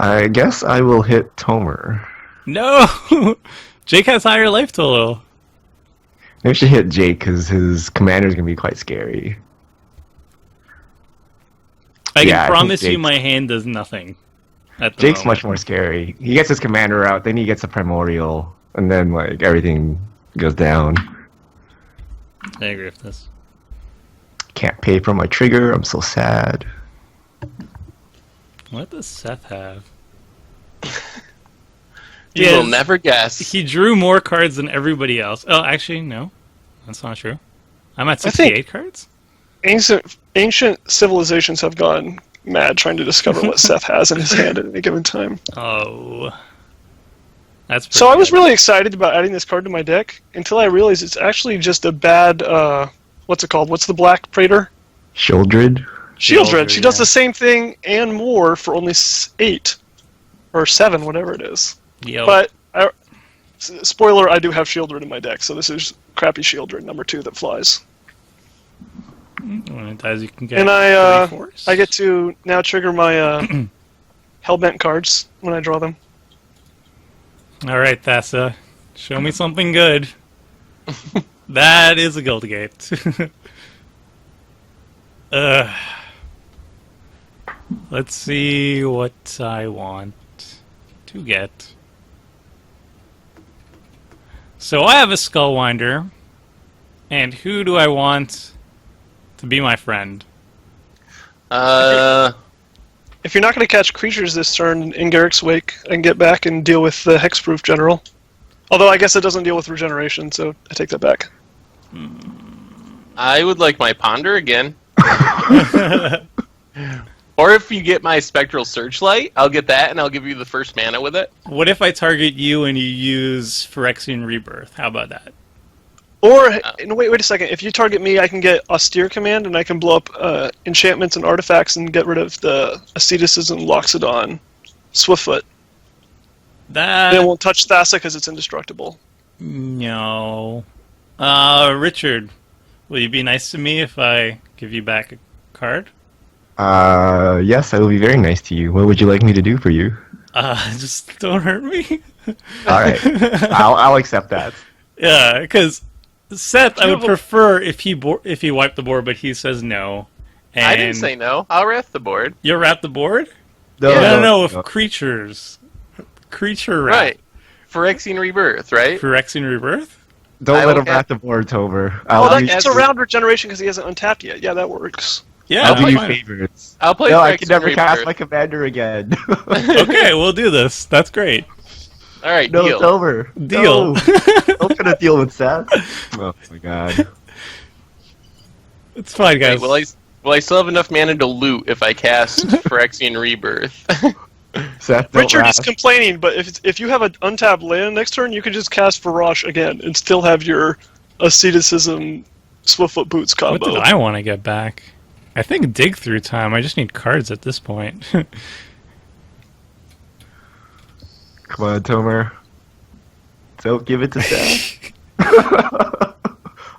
I guess I will hit Tomer. No! Jake has higher life total. Maybe we should hit Jake because his commander's gonna be quite scary. I Yeah, I can think promise you Jake's- my hand does nothing. At the Jake's moment. much more scary. He gets his commander out, then he gets a primordial, and then like everything goes down. I agree with this. Can't pay for my trigger. I'm so sad. What does Seth have? You Yes. will never guess. He drew more cards than everybody else. Oh, actually, no. That's not true. I'm at I think- 68 cards? Ancient civilizations have gone mad trying to discover what Seth has in his hand at any given time. Oh. That's pretty So I was good. really excited about adding this card to my deck until I realized it's actually just a bad, what's it called? What's the black Praetor? Shieldred. Shieldred. She does yeah. the same thing and more for only 8. Or 7, whatever it is. Yo. But, spoiler, I do have Shieldred in my deck, so this is crappy Shieldred number 2 that flies. When it dies, you can get And I 3 force. I get to now trigger my Hellbent cards when I draw them. All right, Thassa. Show me something good. That is a Guild Gate. Let's see what I want to get. So I have a Skullwinder, and who do I want to be my friend? If you're not going to catch creatures this turn in Garrick's Wake, I can get back and deal with the Hexproof General. Although I guess it doesn't deal with regeneration, so I take that back. I would like my Ponder again. Or if you get my Spectral Searchlight, I'll get that and I'll give you the first mana with it. What if I target you and you use Phyrexian Rebirth? How about that? Or, wait a second. If you target me, I can get Austere Command, and I can blow up enchantments and artifacts and get rid of the Asceticism, Loxodon, Swiftfoot. That It won't touch Thassa because it's indestructible. no. Richard, will you be nice to me if I give you back a card? Yes, I will be very nice to you. What would you like me to do for you? Just don't hurt me. All right, I'll accept that. Yeah, because Seth, I you would have a- prefer if he wiped the board, but he says no. And I didn't say no. I'll wrath the board. You'll wrap the board? Yeah. No, of creatures. Creature wrap. Right. Phyrexian Rebirth, right? Phyrexian Rebirth? Don't I let will him wrap the board, Tober. Oh, I'll that do, gets as- around regeneration because he hasn't untapped yet. Yeah, that works. Yeah, I'll do I'm you fine. favors. I'll play No, Phyrexian I can never cast Rebirth. my commander again. Okay, we'll do this. That's great. All right, No, deal. it's over. Deal. No. I'm gonna deal with Seth. Oh my god. It's fine, guys. Wait, will I still have enough mana to loot if I cast Phyrexian Rebirth? Seth, don't Richard is wrath. complaining, but if you have an untapped land next turn, you can just cast Vorosh again and still have your Asceticism Swiftfoot Boots What combo. did I want to get back? I think dig through time. I just need cards at this point. Come on, Tomer. Don't give it to Seth.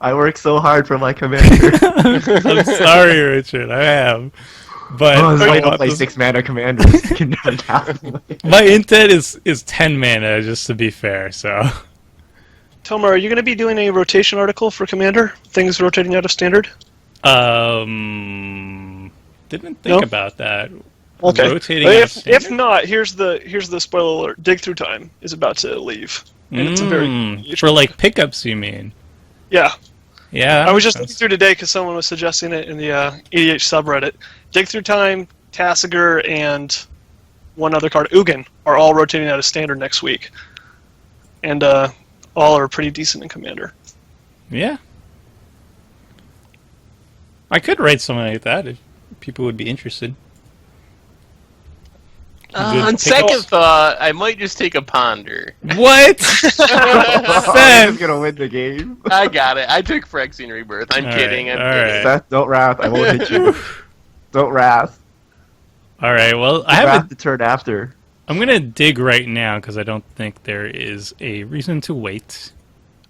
I work so hard for my commander. I'm sorry, Richard. I am. But Oh, this is why I I don't want play this- 6 mana commanders. You can never tap them. my intent is 10 mana, just to be fair. So Tomer, are you going to be doing a rotation article for Commander? Things rotating out of standard? didn't think No? about that. Okay. Rotating But out of if standard? not, here's the spoiler alert. Dig Through Time is about to leave. And it's a very For like pickups, you mean? Yeah. Yeah. I was just that looking through today because someone was suggesting it in the EDH subreddit. Dig Through Time, Tassiger, and one other card, Ugin, are all rotating out of standard next week. And all are pretty decent in Commander. Yeah. I could write something like that if people would be interested. Good On pickups. second thought, I might just take a Ponder. What? I'm gonna win the game. I got it. I took Phyrexian Rebirth. I'm All kidding. right, I'm all kidding. right. Seth, don't wrath. I won't hit you. Don't wrath. All right. Well, I Wrath have. the turn after. I'm gonna dig right now because I don't think there is a reason to wait.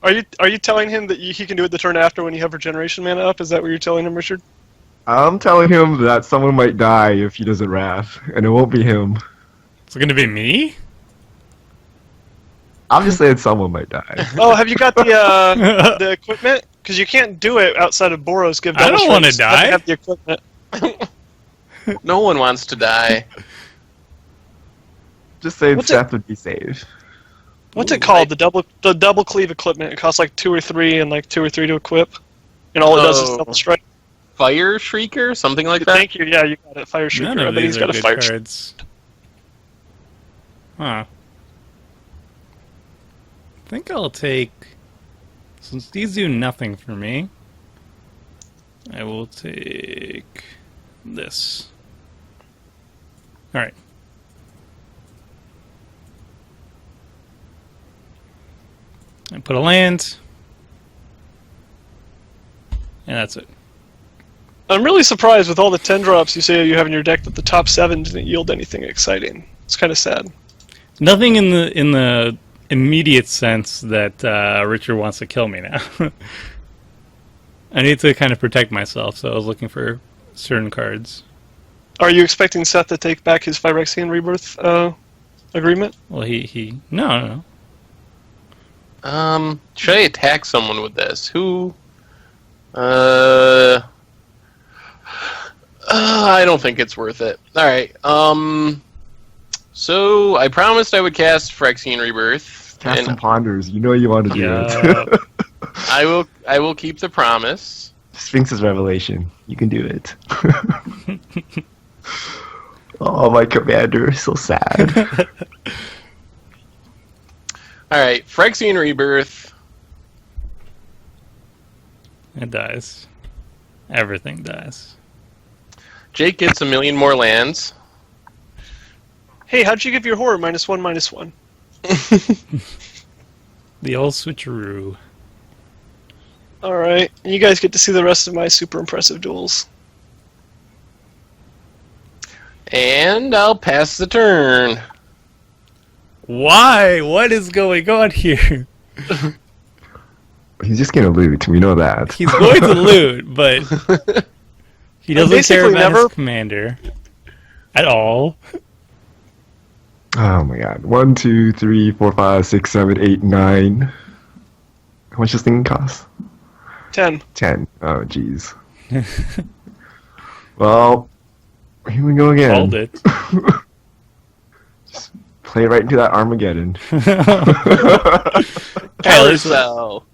Are you telling him that he can do it the turn after when you have regeneration mana up? Is that what you're telling him, Richard? I'm telling him that someone might die if he doesn't wrath, and it won't be him. It's gonna be me. Obviously, someone might die. Oh, have you got the equipment? Because you can't do it outside of Boros. Give I don't want to die. Have the equipment. No one wants to die. Just saying What's Seth would be safe. What's it called? The double cleave equipment. It costs like 2 or 3, and like 2 or 3 to equip. And all it does is double strike. Fire Shrieker? Something like that? Thank you. Yeah, you got it. Fire Shrieker. None I of bet these he's got are a good fire cards. Huh. I think I'll take... Since these do nothing for me, I will take this. Alright. I put a land. And that's it. I'm really surprised with all the 10 drops you say you have in your deck that the top 7 didn't yield anything exciting. It's kind of sad. Nothing in the immediate sense that Richard wants to kill me now. I need to kind of protect myself, so I was looking for certain cards. Are you expecting Seth to take back his Phyrexian Rebirth agreement? Well, no. Should I attack someone with this? Who? I don't think it's worth it. Alright, so I promised I would cast Phyrexian Rebirth. Cast some Ponders. You know you want to do it. I will keep the promise. Sphinx's Revelation. You can do it. Oh, my commander. So sad. Alright, Phyrexian Rebirth. It dies. Everything dies. Jake gets 1,000,000 more lands. Hey, how'd you give your horror -1/-1? The old switcheroo. Alright, and you guys get to see the rest of my super impressive duels. And I'll pass the turn. Why? What is going on here? He's just gonna loot. We know that. He's going to loot, but he doesn't care about his commander at all. Oh my god. 1, 2, 3, 4, 5, 6, 7, 8, 9. How much does this thing cost? 10. 10. Oh jeez. Well, here we go again. Hold it. Just play right into that Armageddon. Carousel.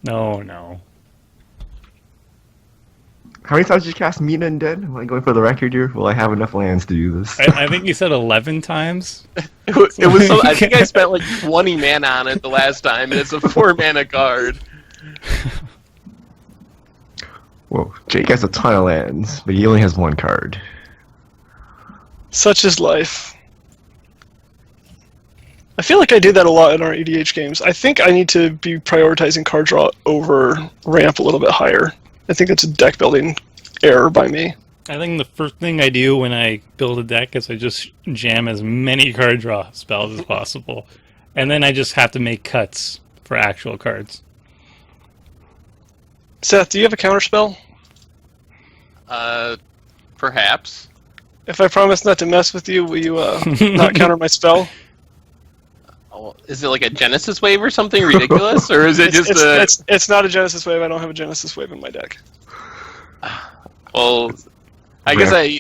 No. How many times did you cast Mina and Dead? Am I going for the record here? Will I have enough lands to do this? I think you said 11 times. It was. I think I spent like 20 mana on it the last time, and it's a 4-mana card. Whoa, Jake has a ton of lands, but he only has 1 card. Such is life. I feel like I do that a lot in our EDH games. I think I need to be prioritizing card draw over ramp a little bit higher. I think it's a deck building error by me. I think the first thing I do when I build a deck is I just jam as many card draw spells as possible. And then I just have to make cuts for actual cards. Seth, do you have a counterspell? Perhaps. If I promise not to mess with you, will you not counter my spell? Oh, is it like a Genesis Wave or something ridiculous, or is it It's not a Genesis Wave. I don't have a Genesis Wave in my deck. Well, I guess I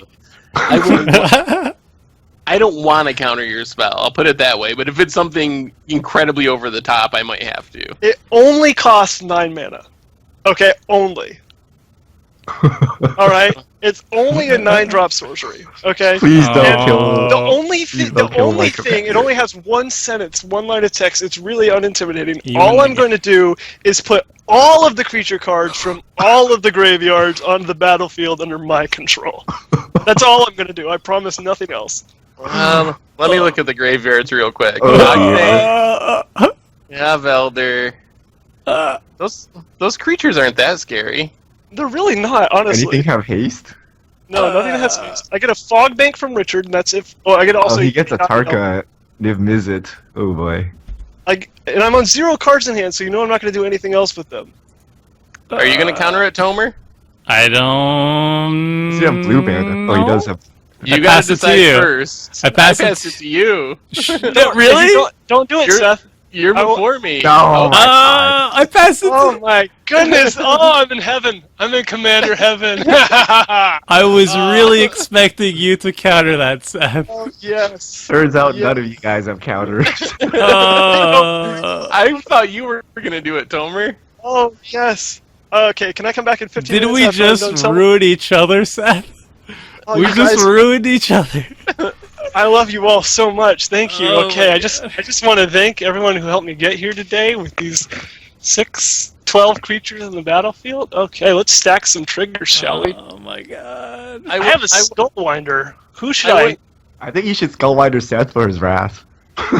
don't want to counter your spell. I'll put it that way. But if it's something incredibly over the top, I might have to. It only costs 9 mana. Okay, only. All right, it's only a 9-drop sorcery. Okay. Please don't kill. The only my thing, it only has 1 sentence, 1 line of text. It's really unintimidating. You All and I'm going to do is put all of the creature cards from all of the graveyards onto the battlefield under my control. That's all I'm going to do. I promise nothing else. Let me look at the graveyards real quick. Oh, Yeah, Velder. Those creatures aren't that scary. They're really not, honestly. Anything have haste? No, nothing has haste. I get a Fog Bank from Richard, and that's it. Oh, I get also. Oh, he gets a Tarka. Niv Mizzet. Oh boy. And I'm on 0 cards in hand, so you know I'm not going to do anything else with them. Are you going to counter it, Tomer? I don't... Does he have blue mana? Oh, he does have You gotta pass it to decide you. first. I pass it it to you. Really? Don't do it, Seth. You're I will- before me. No, oh my God. I pass it Oh to... my goodness! Oh, I'm in heaven. I'm in Commander Heaven. I was really expecting you to counter that, Seth. Oh yes. Turns out Yeah. none of you guys have counters. I thought you were gonna do it, Tomer. Oh yes. Okay, can I come back in 15 Did minutes? we after I'm done just telling- ruin each other, Seth? Oh, We you just guys- ruined each other. I love you all so much. Thank you. Oh Okay, my I just want to thank everyone who helped me get here today with these 12 creatures on the battlefield. Okay, let's stack some triggers, shall we? Oh my god. I have a Skullwinder. Who should I I? would- I think you should Skullwinder Seth for his wrath.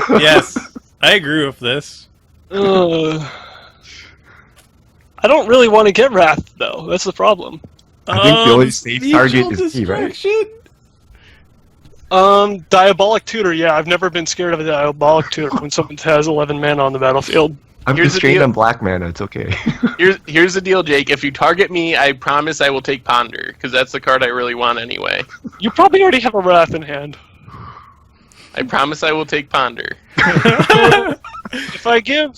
Yes, I agree with this. I don't really want to get Wrath though. That's the problem. I think the only safe target mutual is me, right? distraction? Diabolic Tutor. Yeah, I've never been scared of a Diabolic Tutor when someone has 11 mana on the battlefield. I'm Here's the constrained deal. on black mana, it's okay. Here's the deal, Jake. If you target me, I promise I will take Ponder, because that's the card I really want anyway. You probably already have a Wrath in hand. I promise I will take Ponder. If I give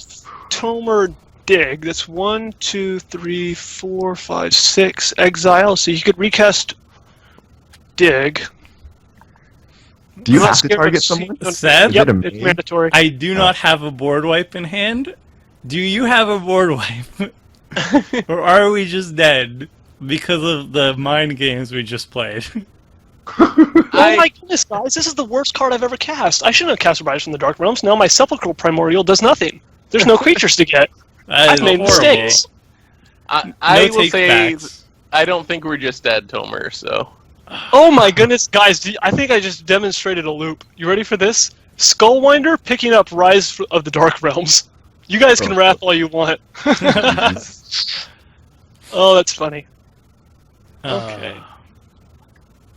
Tomer Dig, that's 1, 2, 3, 4, 5, 6 exile, so you could recast Dig. Do you I'm not have to scared of target seeing- someone? Seth? Is Yep, it a it's main? mandatory. I do not have a board wipe in hand. Do you have a board wipe? Or are we just dead because of the mind games we just played? Oh my goodness, guys, this is the worst card I've ever cast. I shouldn't have cast Rise from the Dark Realms. Now my Sepulchral Primordial does nothing. There's no creatures to get. That I've is made horrible. mistakes. I No will take say backs. I don't think we're just dead, Tomer. So Oh my goodness, guys, I think I just demonstrated a loop. You ready for this? Skullwinder picking up Rise of the Dark Realms. You guys can wrath all you want. Oh, that's funny. Okay.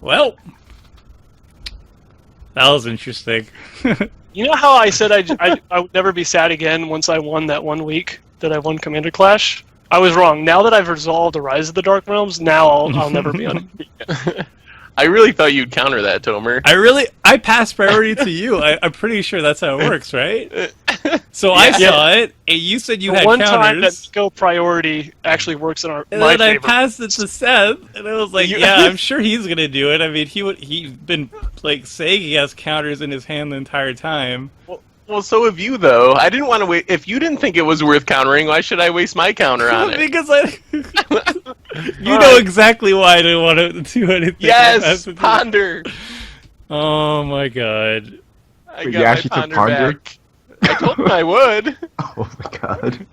Well, that was interesting. You know how I said I would never be sad again once I won that 1 week that I won Commander Clash? I was wrong. Now that I've resolved the Rise of the Dark Realms, now I'll never be on it. I really thought you'd counter that, Tomer. I passed priority to you. I'm pretty sure that's how it works, right? So I Yeah. saw it, and you said you The had one time that counters. Go priority actually works in And my then I favor. passed it to Seth, and I was like, You- "Yeah, I'm sure he's gonna do it." I mean, he's been like saying he has counters in his hand the entire time. Well, so have you, though. I didn't want to wait. If you didn't think it was worth countering, why should I waste my counter on it? Because you know exactly why I didn't want to do anything. Yes, Ponder. Oh my god. I Wait, got you my actually took Ponder Ponder? back. I told him I would. Oh my god.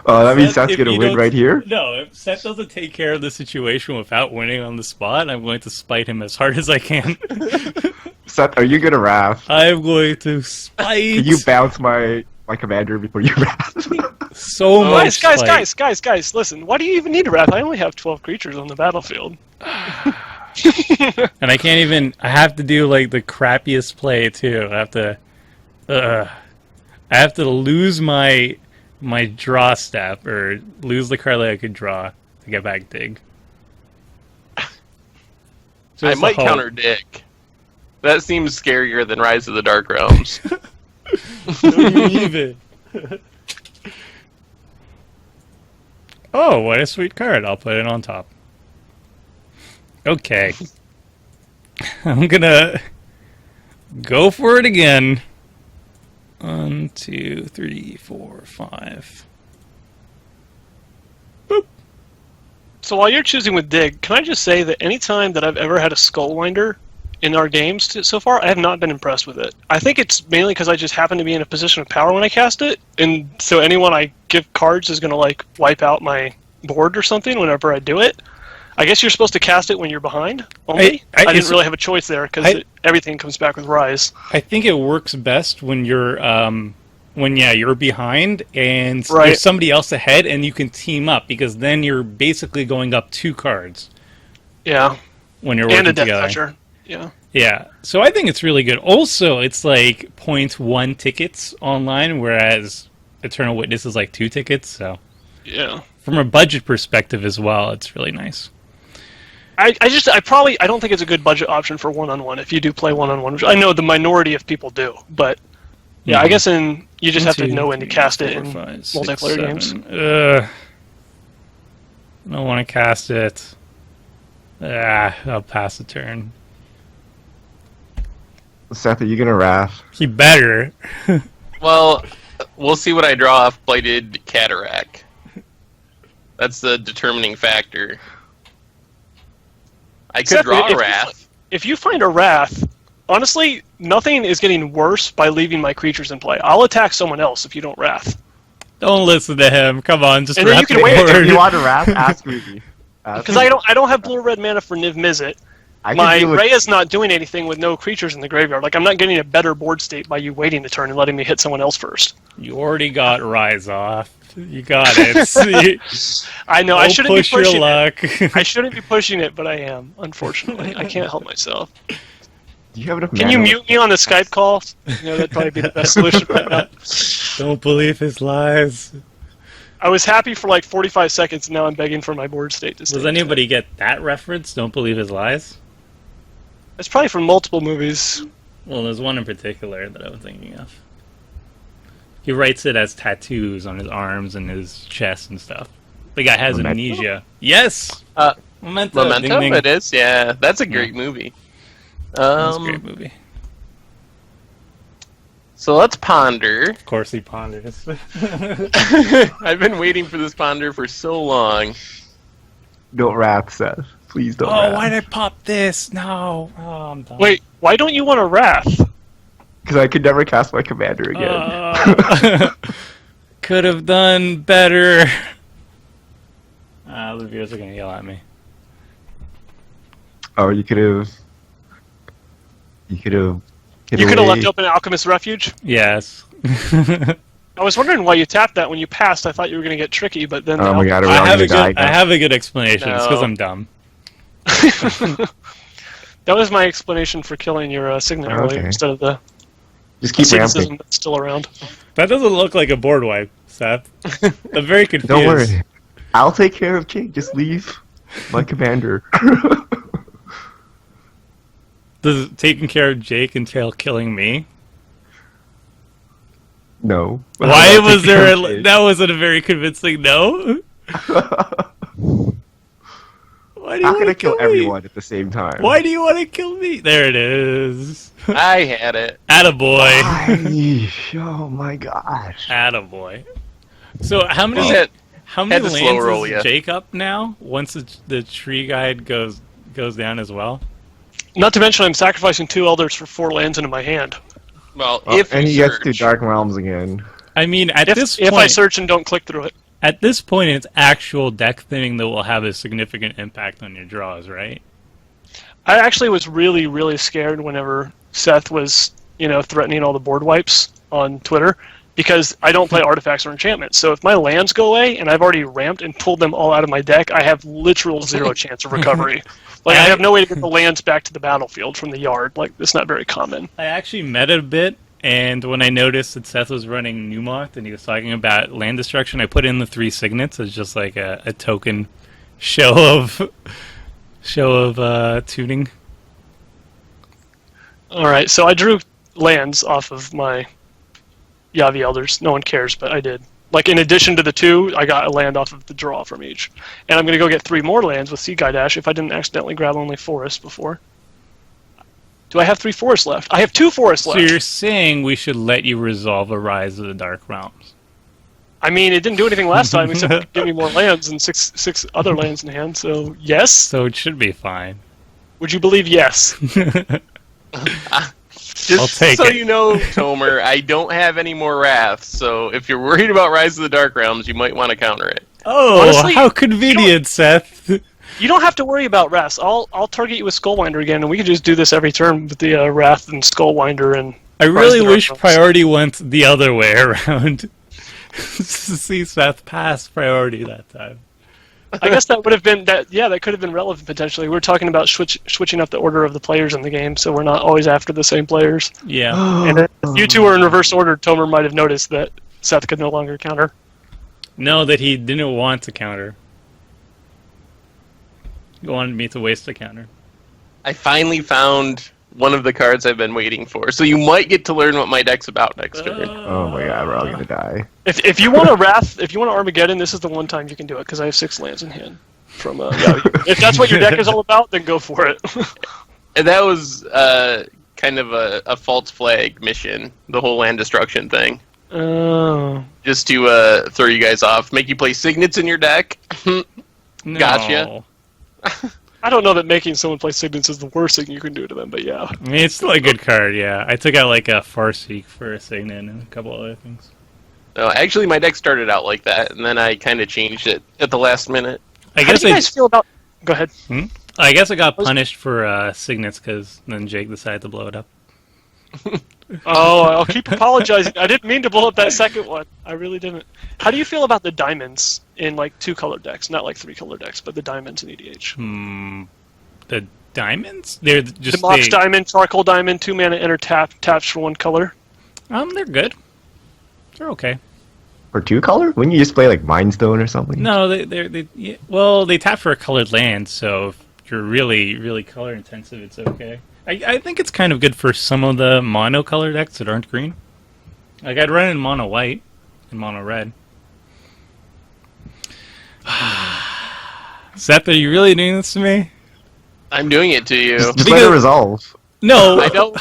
That means Seth, Seth's if gonna you win don't- right here? No, if Seth doesn't take care of the situation without winning on the spot, I'm going to spite him as hard as I can. Seth, are you gonna wrath? I'm going to spite Can you bounce my commander before you wrath? so much Guys, spite. guys, listen. Why do you even need a Wrath? I only have 12 creatures on the battlefield. And I can't even. I have to do like the crappiest play too. I have to lose my draw step or lose the card that I could draw to get back dig. I Just might a hope. counter Dick. That seems scarier than Rise of the Dark Realms. Don't you even. Oh, what a sweet card. I'll put it on top. Okay. I'm gonna go for it again. 1, 2, 3, 4, 5. So while you're choosing with Dig, can I just say that any time that I've ever had a Skullwinder in our games so far, I have not been impressed with it. I think it's mainly because I just happen to be in a position of power when I cast it, and so anyone I give cards is going to like wipe out my board or something whenever I do it. I guess you're supposed to cast it when you're behind only. I didn't really have a choice there because everything comes back with Rise. I think it works best when you're you're behind and Right. there's somebody else ahead and you can team up because then you're basically going up 2 cards Yeah, when you're and working a Death together. Toucher. Yeah. Yeah, so I think it's really good. Also, it's like 0.1 tickets online, whereas Eternal Witness is like 2 tickets. So Yeah. from a budget perspective as well, it's really nice. I don't think it's a good budget option for one-on-one if you do play one-on-one, which I know the minority of people do, but yeah, I guess you just have to know when to cast it in multiplayer games. I don't want to cast it. I'll pass the turn. Seth, are you gonna Wrath? He better. Well, we'll see what I draw off Blighted Cataract. That's the determining factor. I could Seth, draw a Wrath. If you find a Wrath, honestly, nothing is getting worse by leaving my creatures in play. I'll attack someone else if you don't Wrath. Don't listen to him. Come on, just And then wrap you can the wait. word. If you want to Wrath, ask me. Because I don't have blue-red mana for Niv Mizzet. My Rhea's not doing anything with no creatures in the graveyard. Like, I'm not getting a better board state by you waiting the turn and letting me hit someone else first. You already got Rise off. You got it. I know, I shouldn't be push your pushing luck. it. I shouldn't be pushing it, but I am, unfortunately. I can't help myself. Do you have enough Can you mana? mute me on the Skype call? You know, that'd probably be the best solution right now. Don't believe his lies. I was happy for like 45 seconds, and now I'm begging for my board state to stay. Does anybody get that reference? Don't believe his lies? It's probably from multiple movies. Well, there's one in particular that I was thinking of. He writes it as tattoos on his arms and his chest and stuff. The guy has Memento? amnesia. Yes! Memento. Memento, Ding, ding. it is. Yeah, that's a great movie. That's a great movie. So let's ponder. Of course he ponders. I've been waiting for this ponder for so long. Don't Wrath, Seth. Please don't. Oh, why'd I pop this? No. Oh, I'm done. Wait, why don't you want a Wrath? Because I could never cast my commander again. Could have done better. The viewers are gonna yell at me. Oh, you could have. You could have. You could have left open Alchemist Refuge? Yes. I was wondering why you tapped that when you passed. I thought you were going to get tricky, but then... Oh my god, I have I have a good explanation. It's because No. I'm dumb. That was my explanation for killing your Signet earlier Okay. instead of the Just keep cynicism ramping. that's still around. That doesn't look like a board wipe, Seth. I'm very confused. Don't worry. I'll take care of Jake. Just leave my commander. Does taking care of Jake entail killing me? No. Why I'll was take care there? of Jake. That wasn't a very convincing no. Why do you How want can I to kill me? everyone at the same time? Why do you want to kill me? There it is. I had it. Attaboy. Oh my gosh. Attaboy. So how many Just how many had to slow roll lands ya. is Jake up now? Once the tree guide goes down as well. Not to mention I'm sacrificing 2 Elders for 4 lands into my hand. Well, Oh, if and you he gets to search. Dark Realms again. I mean, at this If I point, search and don't click through it. at this point, it's actual deck thinning that will have a significant impact on your draws, right? I actually was really, really scared whenever Seth was, threatening all the board wipes on Twitter, because I don't play artifacts or enchantments. So if my lands go away and I've already ramped and pulled them all out of my deck, I have literal 0 chance of recovery. Like, I have no way to get the lands back to the battlefield from the yard. Like, it's not very common. I actually met a bit, and when I noticed that Seth was running Numot and he was talking about land destruction, I put in the 3 signets as just like a token show of tuning. Alright, so I drew lands off of my Yavi Elders. No one cares, but I did. Like, in addition to the 2, I got a land off of the draw from each. And I'm going to go get 3 more lands with Sea Guy Dash if I didn't accidentally grab only forests before. Do I have 3 forests left? I have 2 forests So left. you're saying we should let you resolve a Rise of the Dark Realms? I mean, it didn't do anything last time except give me more lands and six other lands in hand, so yes? So it should be fine. Would you believe yes? Just I'll take so it. you know, Tomer, I don't have any more wraths, so if you're worried about Rise of the Dark Realms, you might want to counter it. Oh, Honestly, how convenient, Seth. You don't have to worry about Wrath. I'll target you with Skullwinder again, and we can just do this every turn with the Wrath and Skullwinder. And I Rise really of the Dark wish Realms. priority went the other way around. To see Seth pass priority that time. I guess that would have been that. Yeah, that could have been relevant potentially. We're talking about switching up the order of the players in the game, so we're not always after the same players. Yeah. And if you two were in reverse order, Tomer might have noticed that Seth could no longer counter. No, that he didn't want to counter. You wanted me to waste a counter. I finally found one of the cards I've been waiting for. So you might get to learn what my deck's about next turn. Oh my god, we're all gonna die. If you want a Wrath, if you want to Armageddon, this is the one time you can do it because I have 6 lands in hand. From yeah, if that's what your deck is all about, then go for it. And that was kind of a false flag mission, the whole land destruction thing. Oh. Just to throw you guys off, make you play signets in your deck. No. Gotcha. I don't know that making someone play Signets is the worst thing you can do to them, but yeah. I mean, it's still a good card, yeah. I took out like a Farseek for a Signet and a couple other things. No, actually, my deck started out like that, and then I kind of changed it at the last minute. I How guess do you guys feel about... Go ahead. I guess I got punished for Signets because then Jake decided to blow it up. Oh, I'll keep apologizing. I didn't mean to blow up that second one. I really didn't. How do you feel about the diamonds in like 2-color decks? Not like 3-color decks, but the diamonds in EDH. The diamonds? They're just the Mox Diamond, Charcoal Diamond, 2-mana enter taps for 1 color. They're good. They're okay. For 2 color? Wouldn't you just play like Mindstone or something? No, they tap for a colored land, so if you're really, really color intensive, it's okay. I think it's kind of good for some of the mono color decks that aren't green. Like I'd run in mono white and mono red. Seth, are you really doing this to me? I'm doing it to you. Just let it resolve. No, I dealt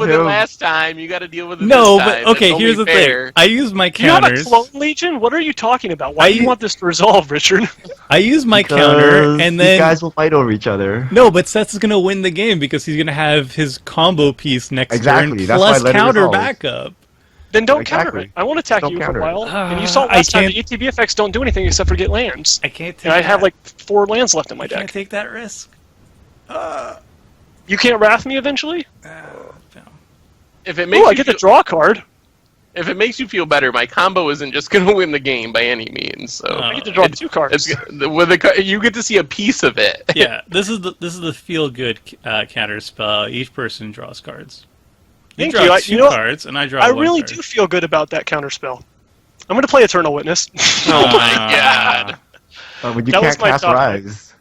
with it last time. You got to deal with it no, this time. but okay. It's Here's the only fair. thing. I use my You have a counters. Clone Legion? What are you talking about? Why do you want this to resolve, Richard? I use my counter, and these then guys will fight over each other. no, but Seth's gonna win the game because he's gonna have his combo piece next Exactly, turn that's why I plus let it counter resolve. backup. Then don't Exactly. counter it. I won't attack Don't you for counter a it. while. And you saw I last time can't- the ETB effects don't do anything except for get lands. I can't take. And I have that. like 4 lands left in my I can't deck. take that risk. You can't Wrath me eventually? No. If it makes Oh, I you get to feel, draw a card. if it makes you feel better, my combo isn't just going to win the game by any means. So I get to draw 2 cards. you get to see a piece of it. Yeah, this is the feel good counter spell. Each person draws cards. You Thank draw you. I- 2 you know what? cards, and I draw. I one really card. do feel good about that counter spell. I'm going to play Eternal Witness. Oh my god. But you That was can't my cast top Rise.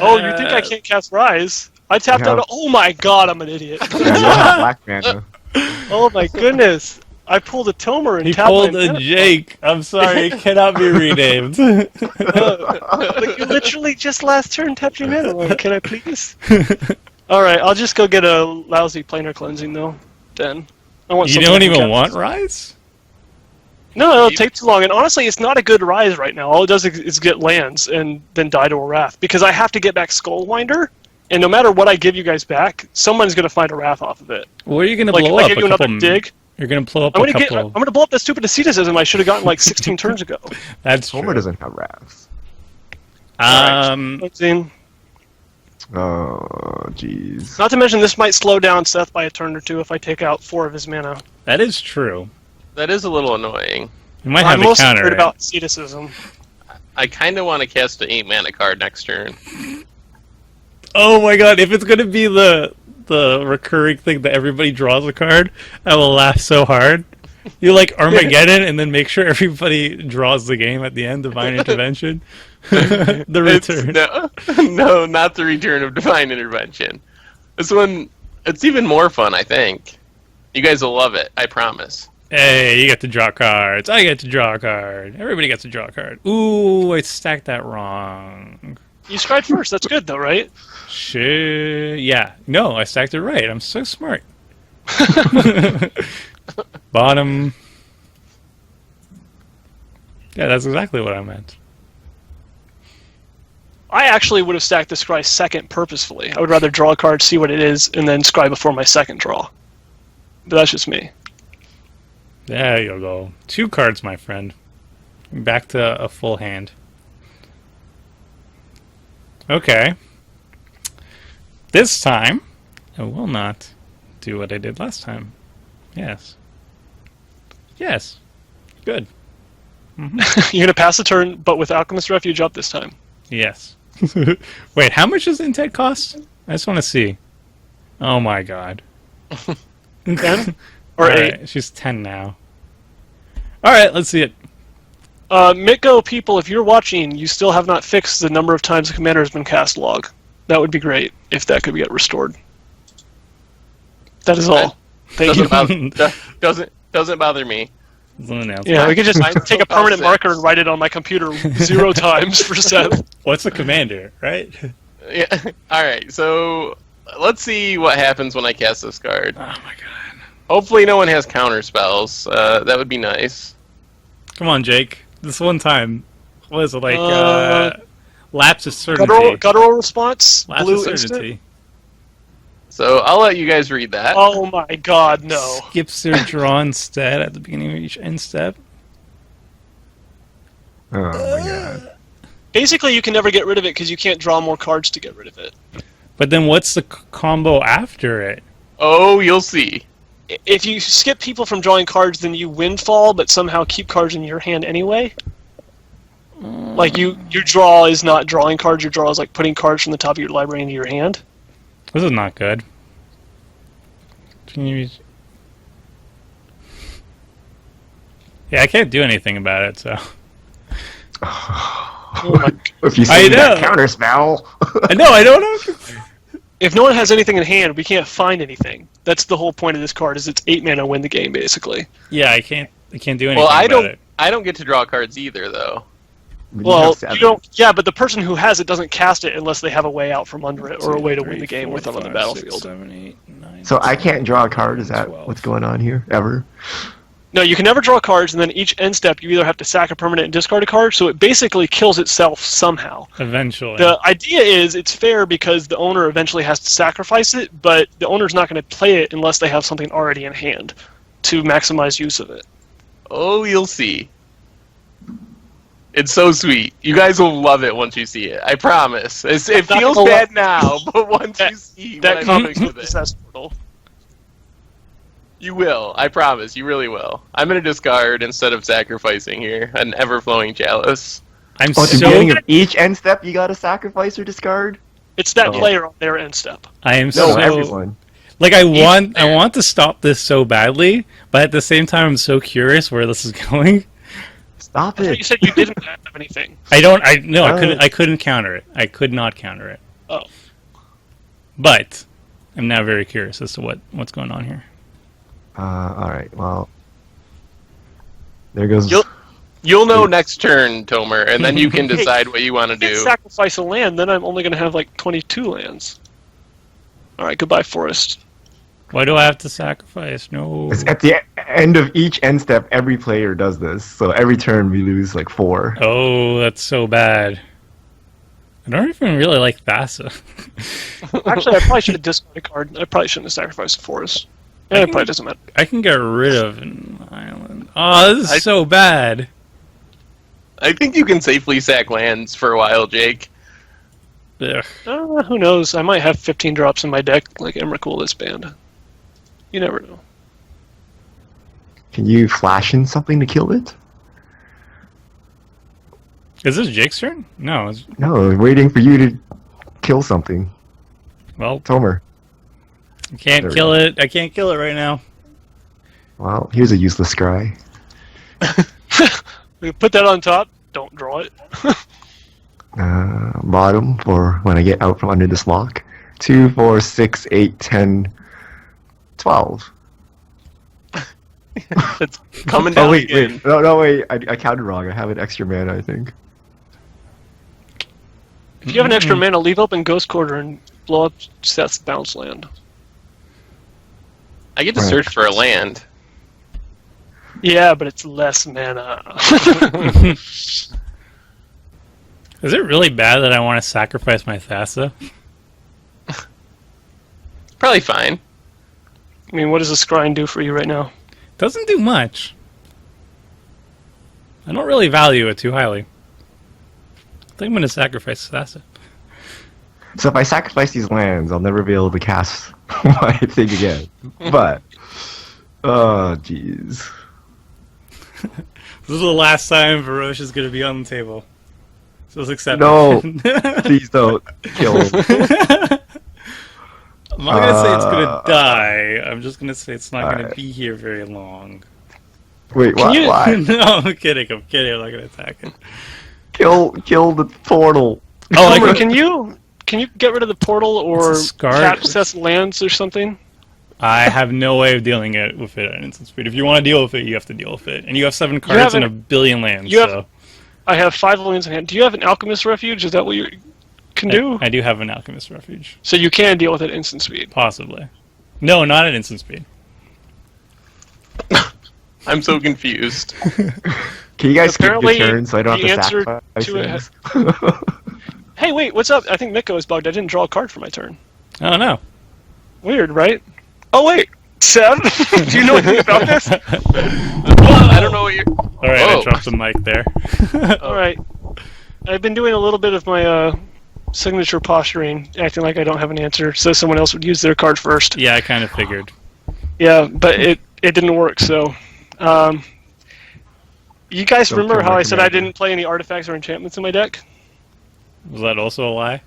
Oh, you think I can't cast Rise? I tapped You have- out. Oh my god, I'm an idiot. Yeah, you don't have black mana. Oh my goodness. I pulled a Tomer and He tapped pulled my a mana. Jake. I'm sorry, it cannot be renamed. But you literally just last turn tapped your mana. Like, can I please? Alright, I'll just go get a lousy planar cleansing though. Then. I want You something don't I can even cast. want Rise? No, it'll take too long. And honestly, it's not a good Rise right now. All it does is get lands and then die to a Wrath. Because I have to get back Skullwinder, and no matter what I give you guys back, someone's going to find a Wrath off of it. What are you going to Like, blow if I up? give A you another couple. dig, You're going to blow up I'm a going couple. to blow up that stupid asceticism I should have gotten like 16 turns ago. That's Homer true. doesn't have Wraths. Cleansing. Oh, jeez. Not to mention, this might slow down Seth by a turn or 2 if I take out 4 of his mana. That is true. That is a little annoying. You might I'm have a mostly counter. worried right? about asceticism. I kind of want to cast an 8-mana card next turn. Oh my god, if it's gonna be the recurring thing that everybody draws a card, I will laugh so hard. You like Armageddon and then make sure everybody draws the game at the end, Divine Intervention. The return. No, not the return of Divine Intervention. This one, it's even more fun, I think. You guys will love it, I promise. Hey, you get to draw cards. I get to draw a card. Everybody gets to draw a card. Ooh, I stacked that wrong. You scried first, that's good though, right? Shit. Yeah. No, I stacked it right. I'm so smart. Bottom. Yeah, that's exactly what I meant. I actually would have stacked the scry second purposefully. I would rather draw a card, see what it is, and then scry before my second draw. But that's just me. There you go. 2 cards, my friend. Back to a full hand. Okay. This time, I will not do what I did last time. Yes. Yes. Good. You're gonna pass the turn, but with Alchemist Refuge up this time. Yes. Wait, how much does Intet cost? I just want to see. Oh my god. 10? Or 8? Alright, she's 10 now. Alright, let's see it. Mitgo people, if you're watching, you still have not fixed the number of times the commander has been cast log. That would be great if that could get restored. That is all. Thank you. Doesn't bother me. Yeah, we could just take a permanent marker and write it on my computer 0 times for Seth. What's a commander, right? Yeah. All right. So let's see what happens when I cast this card. Oh my god. Hopefully, no one has counter spells. That would be nice. Come on, Jake. This one time. What is it like? Lapse of certainty. Guttural response. Lapse Blue of certainty. instant. So I'll let you guys read that. Oh my god, no. Skips their draw instead at the beginning of each end step. Oh my god. Basically, you can never get rid of it because you can't draw more cards to get rid of it. But then what's the combo after it? Oh, you'll see. If you skip people from drawing cards, then you windfall, but somehow keep cards in your hand anyway. Like, your draw is not drawing cards, your draw is like putting cards from the top of your library into your hand. This is not good. Yeah, I can't do anything about it, so... Oh my god. If you I see know. that counter spell. I know, I don't know. If no one has anything in hand, we can't find anything. That's the whole point of this card, is it's 8 mana win the game, basically. Yeah, I can't do anything Well, about it. I don't get to draw cards either, though. Well, you don't. Yeah, but the person who has it doesn't cast it unless they have a way out from under it or a way to win the game with them on the battlefield. 7, 8, 9, So I can't draw a card. Is that 12. what's going on here? Ever? No, you can never draw cards, and then each end step you either have to sack a permanent and discard a card, so it basically kills itself somehow. Eventually. The idea is it's fair because the owner eventually has to sacrifice it, but the owner's not going to play it unless they have something already in hand to maximize use of it. Oh, you'll see. It's so sweet. You guys will love it once you see it. I promise. It feels bad now, but once you see that what I'm comics doing with with the it, cess portal. you will. I promise. You really will. I'm going to discard instead of sacrificing here an ever-flowing chalice. I'm Oh, at the so... beginning of each end step, you gotta sacrifice or discard? It's that Oh. player on their end step. I am No, so... everyone. Like, I want to stop this so badly, but at the same time, I'm so curious where this is going. Stop I thought it. you said you didn't have anything. I couldn't counter it. I could not counter it. Oh. But I'm now very curious as to what's going on here. Alright, well. There goes. You'll know next turn, Tomer, and then you can decide what you want to If you do. sacrifice a land, then I'm only going to have like 22 lands. Alright, goodbye, Forest. Why do I have to sacrifice? No. It's at the end of each end step, every player does this. So every turn we lose like 4. Oh, that's so bad. I don't even really like Thassa. Actually, I probably should have discarded a card. I probably shouldn't have sacrificed a Forest. Yeah, it probably doesn't matter. I can get rid of an island. Oh, this is so bad. I think you can safely sack lands for a while, Jake. Ugh. Who knows? I might have 15 drops in my deck like Emrakul this band. You never know. Can you flash in something to kill it? Is this Jake's turn? No. No, I'm waiting for you to kill something. Well, Tomer. I can't There we kill go. it. I can't kill it right now. Well, here's a useless scry. We put that on top. Don't draw it. Bottom for when I get out from under this lock. 2, 4, 6, 8, 10, 12. It's coming down Oh, wait, again. wait. No, wait. I counted wrong. I have an extra mana, I think. If you have an extra mana, leave open Ghost Quarter and blow up Seth's bounce land. I get to Right. search for a land. Yeah, but it's less mana. Is it really bad that I want to sacrifice my Thassa? Probably fine. I mean, what does a Scrying do for you right now? Doesn't do much. I don't really value it too highly. I think I'm going to sacrifice Thassa. So if I sacrifice these lands, I'll never be able to cast my thing again. But, oh, jeez. This is the last time Vorosh is going to be on the table. So let's accept No. it. Please don't kill him. I'm not going to say it's going to die. I'm just going to say it's not going to Alright. be here very long. Wait, Can you- why? No, I'm kidding. I'm kidding. I'm not going to attack it. Kill the portal. Oh, Homer, can you can you get rid of the portal or It's a scar. cap Seth's lands or something? I have no way of dealing with it at instant speed. If you want to deal with it, you have to deal with it. And you have 7 cards and a billion lands. So I have 5 lands in hand. Do you have an Alchemist Refuge? Is that what you can do? I do have an Alchemist Refuge. So you can deal with it at instant speed. Possibly. No, not at instant speed. I'm so confused. Can you guys skip Apparently, your turn so I don't the have to answer sacrifice to it things? Hey, wait, what's up? I think Miko is bugged. I didn't draw a card for my turn. Oh, no. Weird, right? Oh, wait. Seth, do you know anything about this? I don't know what you're... All right, Whoa. I dropped the mic there. All right. I've been doing a little bit of my signature posturing, acting like I don't have an answer, so someone else would use their card first. Yeah, I kind of figured. Yeah, but it didn't work, so... you guys So remember kill how my I said I commander. didn't play any artifacts or enchantments in my deck? Was that also a lie?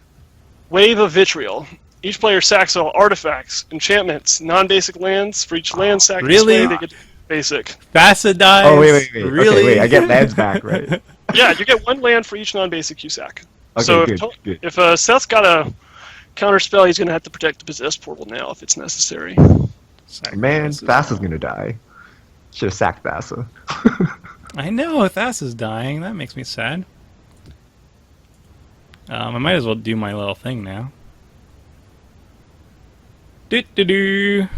Wave of Vitriol. Each player sacks all artifacts, enchantments, non-basic lands. For each land sack Really? this way, they get basic. Thassa dies? Oh, wait. Really? Okay, wait, I get lands back, right? Yeah, you get 1 land for each non-basic you sack. Okay, So good. if Seth's got a counter spell, he's going to have to protect the possessed portal now if it's necessary. Man, Thassa's gonna die. Should have sacked Thassa. I know, Thassa's dying. That makes me sad. I might as well do my little thing now. Do-do-do.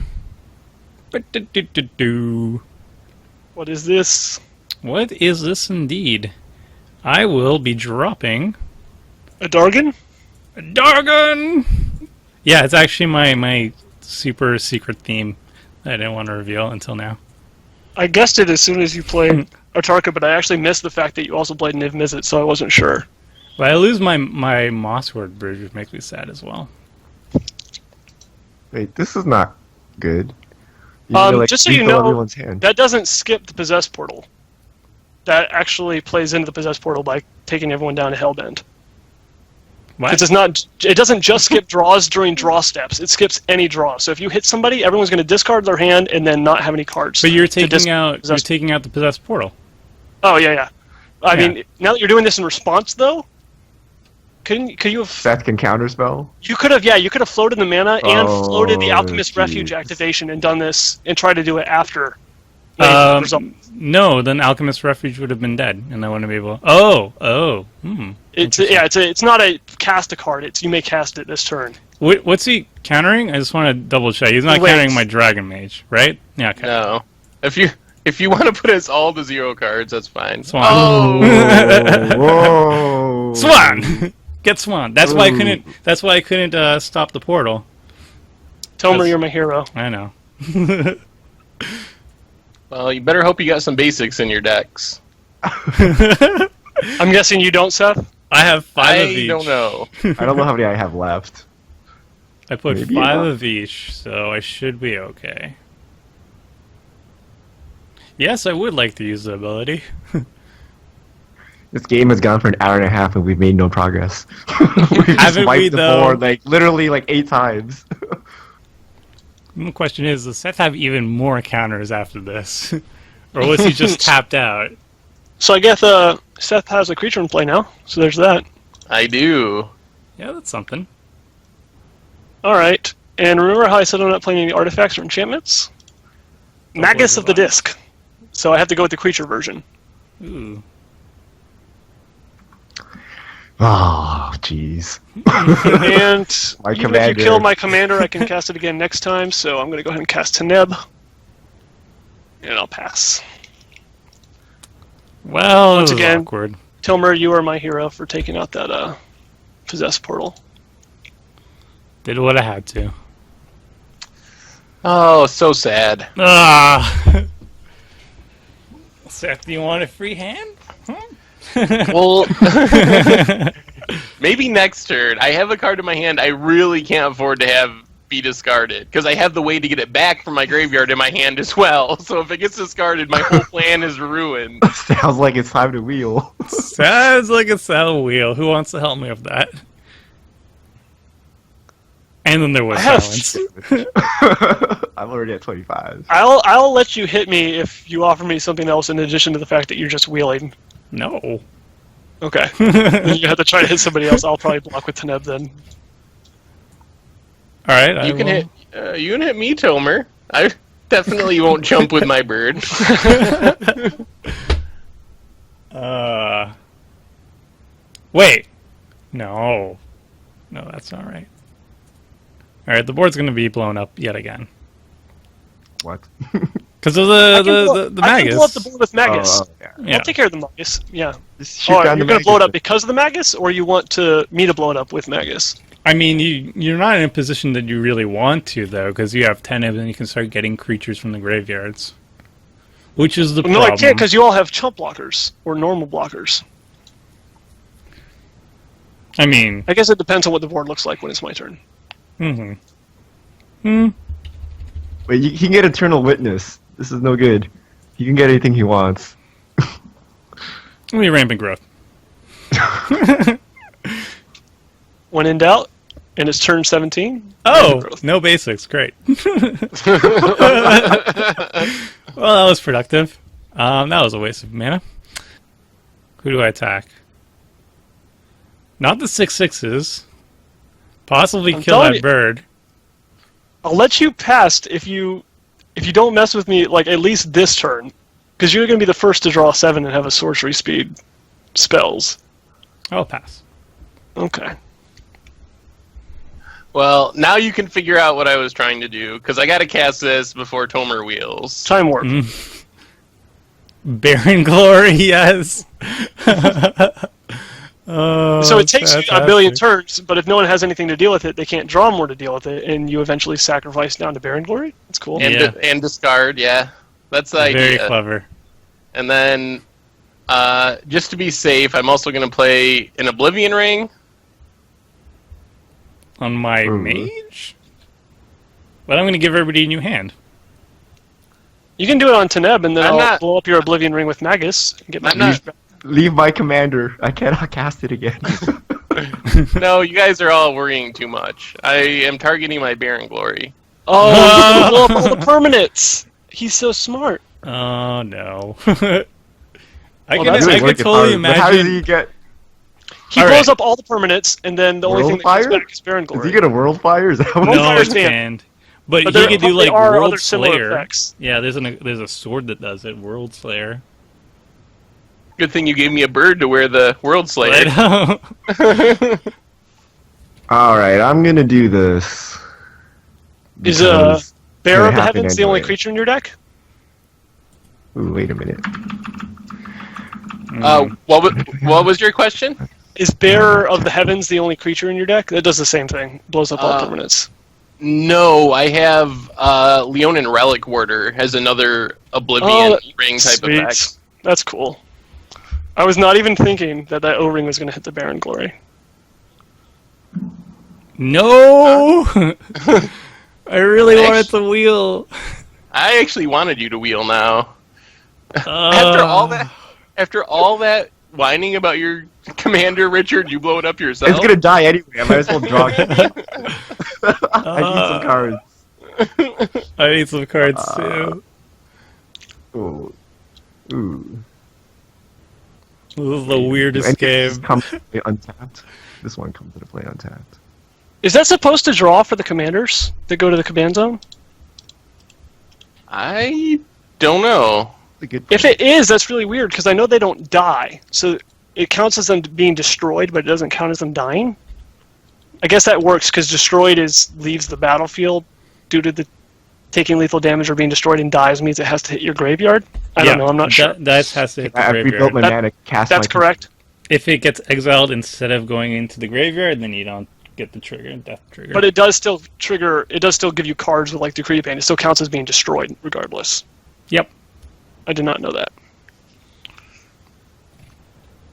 Ba-do-do-do-do. What is this? What is this indeed? I will be dropping A Dargon? a Dargon! Yeah, it's actually my super secret theme that I didn't want to reveal until now. I guessed it as soon as you played Atarka, but I actually missed the fact that you also played Niv Mizzet, so I wasn't sure. But I lose my Mossword Bridge, which makes me sad as well. Wait, this is not good. You Just so you lethal know, everyone's hand. that doesn't skip the Possessed Portal. That actually plays into the Possessed Portal by taking everyone down to Hellbend. What? It doesn't just skip draws during draw steps. It skips any draw. So if you hit somebody, everyone's going to discard their hand and then not have any cards. But you're to taking out the possessed portal. Oh yeah. I Yeah. mean, now that you're doing this in response, though, could you have? Seth can counterspell. You could have floated the mana and floated the Alchemist Refuge jeez. activation and done this and tried to do it after. No, then Alchemist Refuge would have been dead, and I wouldn't be able. Oh. It's not a cast a card. It's you may cast it this turn. What's he countering? I just want to double check. He's not Wait. countering my Dragon Mage, right? Yeah. Okay. No. If you want to put us all to 0 cards, that's fine. Swan. Oh! Whoa! Swan. Get Swan. That's why I Ooh. couldn't. That's why I couldn't stop the portal. Tomer, That's- you're my hero. I know. Well, you better hope you got some basics in your decks. I'm guessing you don't, Seth? I have 5 of I each. don't know. I don't know how many I have left. I put Maybe 5 enough. of each, so I should be okay. Yes, I would like to use the ability. This game has gone for an hour and a half and we've made no progress. We've just Haven't wiped we, the though? board literally 8 times. The question is, does Seth have even more counters after this? Or was he just tapped out? So I guess Seth has a creature in play now, so there's that. I do. Yeah, that's something. Alright. And remember how I said I'm not playing any artifacts or enchantments? Magus of the Disc. So I have to go with the creature version. Ooh. Oh, jeez. And My even if commander. you kill my commander, I can cast it again next time, so I'm going to go ahead and cast Teneb. And I'll pass. Well, Once this is again- awkward. Tilmer, you are my hero for taking out that Possessed Portal. Did what I had to. Oh, so sad. Ah. Seth, do you want a free hand? Well, maybe next turn. I have a card in my hand I really can't afford to have be discarded because I have the way to get it back from my graveyard in my hand as well. So if it gets discarded, my whole plan is ruined. Sounds like it's time to wheel. Sounds like a cell wheel. Who wants to help me with that? And then there was I have- silence. I'm already at 25. I'll let you hit me if you offer me something else in addition to the fact that you're just wheeling. No. Okay. Then you have to try to hit somebody else. I'll probably block with Teneb then. All right, You can hit me, Tomer. I definitely won't jump with my bird. Wait. No, that's not right. All right, the board's going to be blown up yet again What? because of the I can blow up Magus. the board with Magus. Yeah. Yeah. I'll take care of the Magus. Yeah. Just shoot Oh, down you're the going to blow it up Magus. because of the Magus, or you want me to blow it up with Magus? I mean, you're not in a position that you really want to, though, because you have Teneb and you can start getting creatures from the graveyards. Which is the No, problem. I can't because you all have chump blockers or normal blockers. I mean... I guess it depends on what the board looks like when it's my turn. Wait, he can get Eternal Witness. This is no good. He can get anything he wants. Let me rampant growth. When in doubt, and it's turn 17. Oh, growth. no basics. Great. Well, that was productive. That was a waste of mana. Who do I attack? Not the 6/6s. Possibly I'm kill telling that you. bird. I'll let you pass if you don't mess with me like at least this turn, because you're going to be the first to draw 7 and have a sorcery speed spells. I'll pass. Okay. Well, now you can figure out what I was trying to do, because I got to cast this before Tomer wheels. Time warp. Barren Glory, yes. Oh, So it takes you a billion fantastic. turns, but if no one has anything to deal with it, they can't draw more to deal with it, and you eventually sacrifice down to Baron Glory. That's cool. And, Yeah. and discard, yeah. That's the Very idea. clever. And then, just to be safe, I'm also going to play an Oblivion Ring. On my mage? But I'm going to give everybody a new hand. You can do it on Teneb, and then I'm I'll not- blow up your Oblivion Ring with Magus and get my I'm not- Magus back. Leave my commander. I cannot cast it again. No, you guys are all worrying too much. I am targeting my Baron Glory. Oh, you can blow up all the permanents! He's so smart. Oh, no. I Well, can, that's I Really can working totally hard. But how does imagine... he get? He All blows right. up all the permanents, and then the only thing that comes World back is Baron Is Glory. he gonna World Fire? Is that what World No, Fire's it's banned. banned. But But he there could do, probably like, are World other similar Slayer. effects. Yeah, there's a sword that does it, World Slayer. Good thing you gave me a bird to wear the World Slayer. Right? Alright, I'm gonna do this. Is because Bear gonna of the happen Heavens the only anyway. creature in your deck? Ooh, wait a minute. What was your question? Is Bear of the Heavens the only creature in your deck? That does the same thing. Blows up all permanents. No, I have Leonin Relic Warder has another Oblivion Ring type Sweet. effect. That's cool. I was not even thinking that O-Ring was going to hit the Baron Glory. No! I really Thanks. wanted to wheel. I actually wanted you to wheel now. Uh, After all that whining about your commander, Richard, you blow it up yourself. It's gonna die anyway. I might as well draw. I need some cards. I need some cards too. Ooh. Ooh. This is the weirdest And game. this comes to play untapped. This one comes into play untapped. Is that supposed to draw for the commanders that go to the command zone? I don't know. It's a good If it is, that's really weird because I know they don't die. So it counts as them being destroyed, but it doesn't count as them dying. I guess that works because destroyed leaves the battlefield due to the taking lethal damage or being destroyed, and dies means it has to hit your graveyard. I don't know. I'm not sure. That has to hit the I've rebuilt my graveyard. mana. Cast That's my correct. If it gets exiled instead of going into the graveyard, then you don't get the trigger, death trigger. But it does still trigger. It does still give you cards with like Decree Pain. It still counts as being destroyed, regardless. Yep. I did not know that.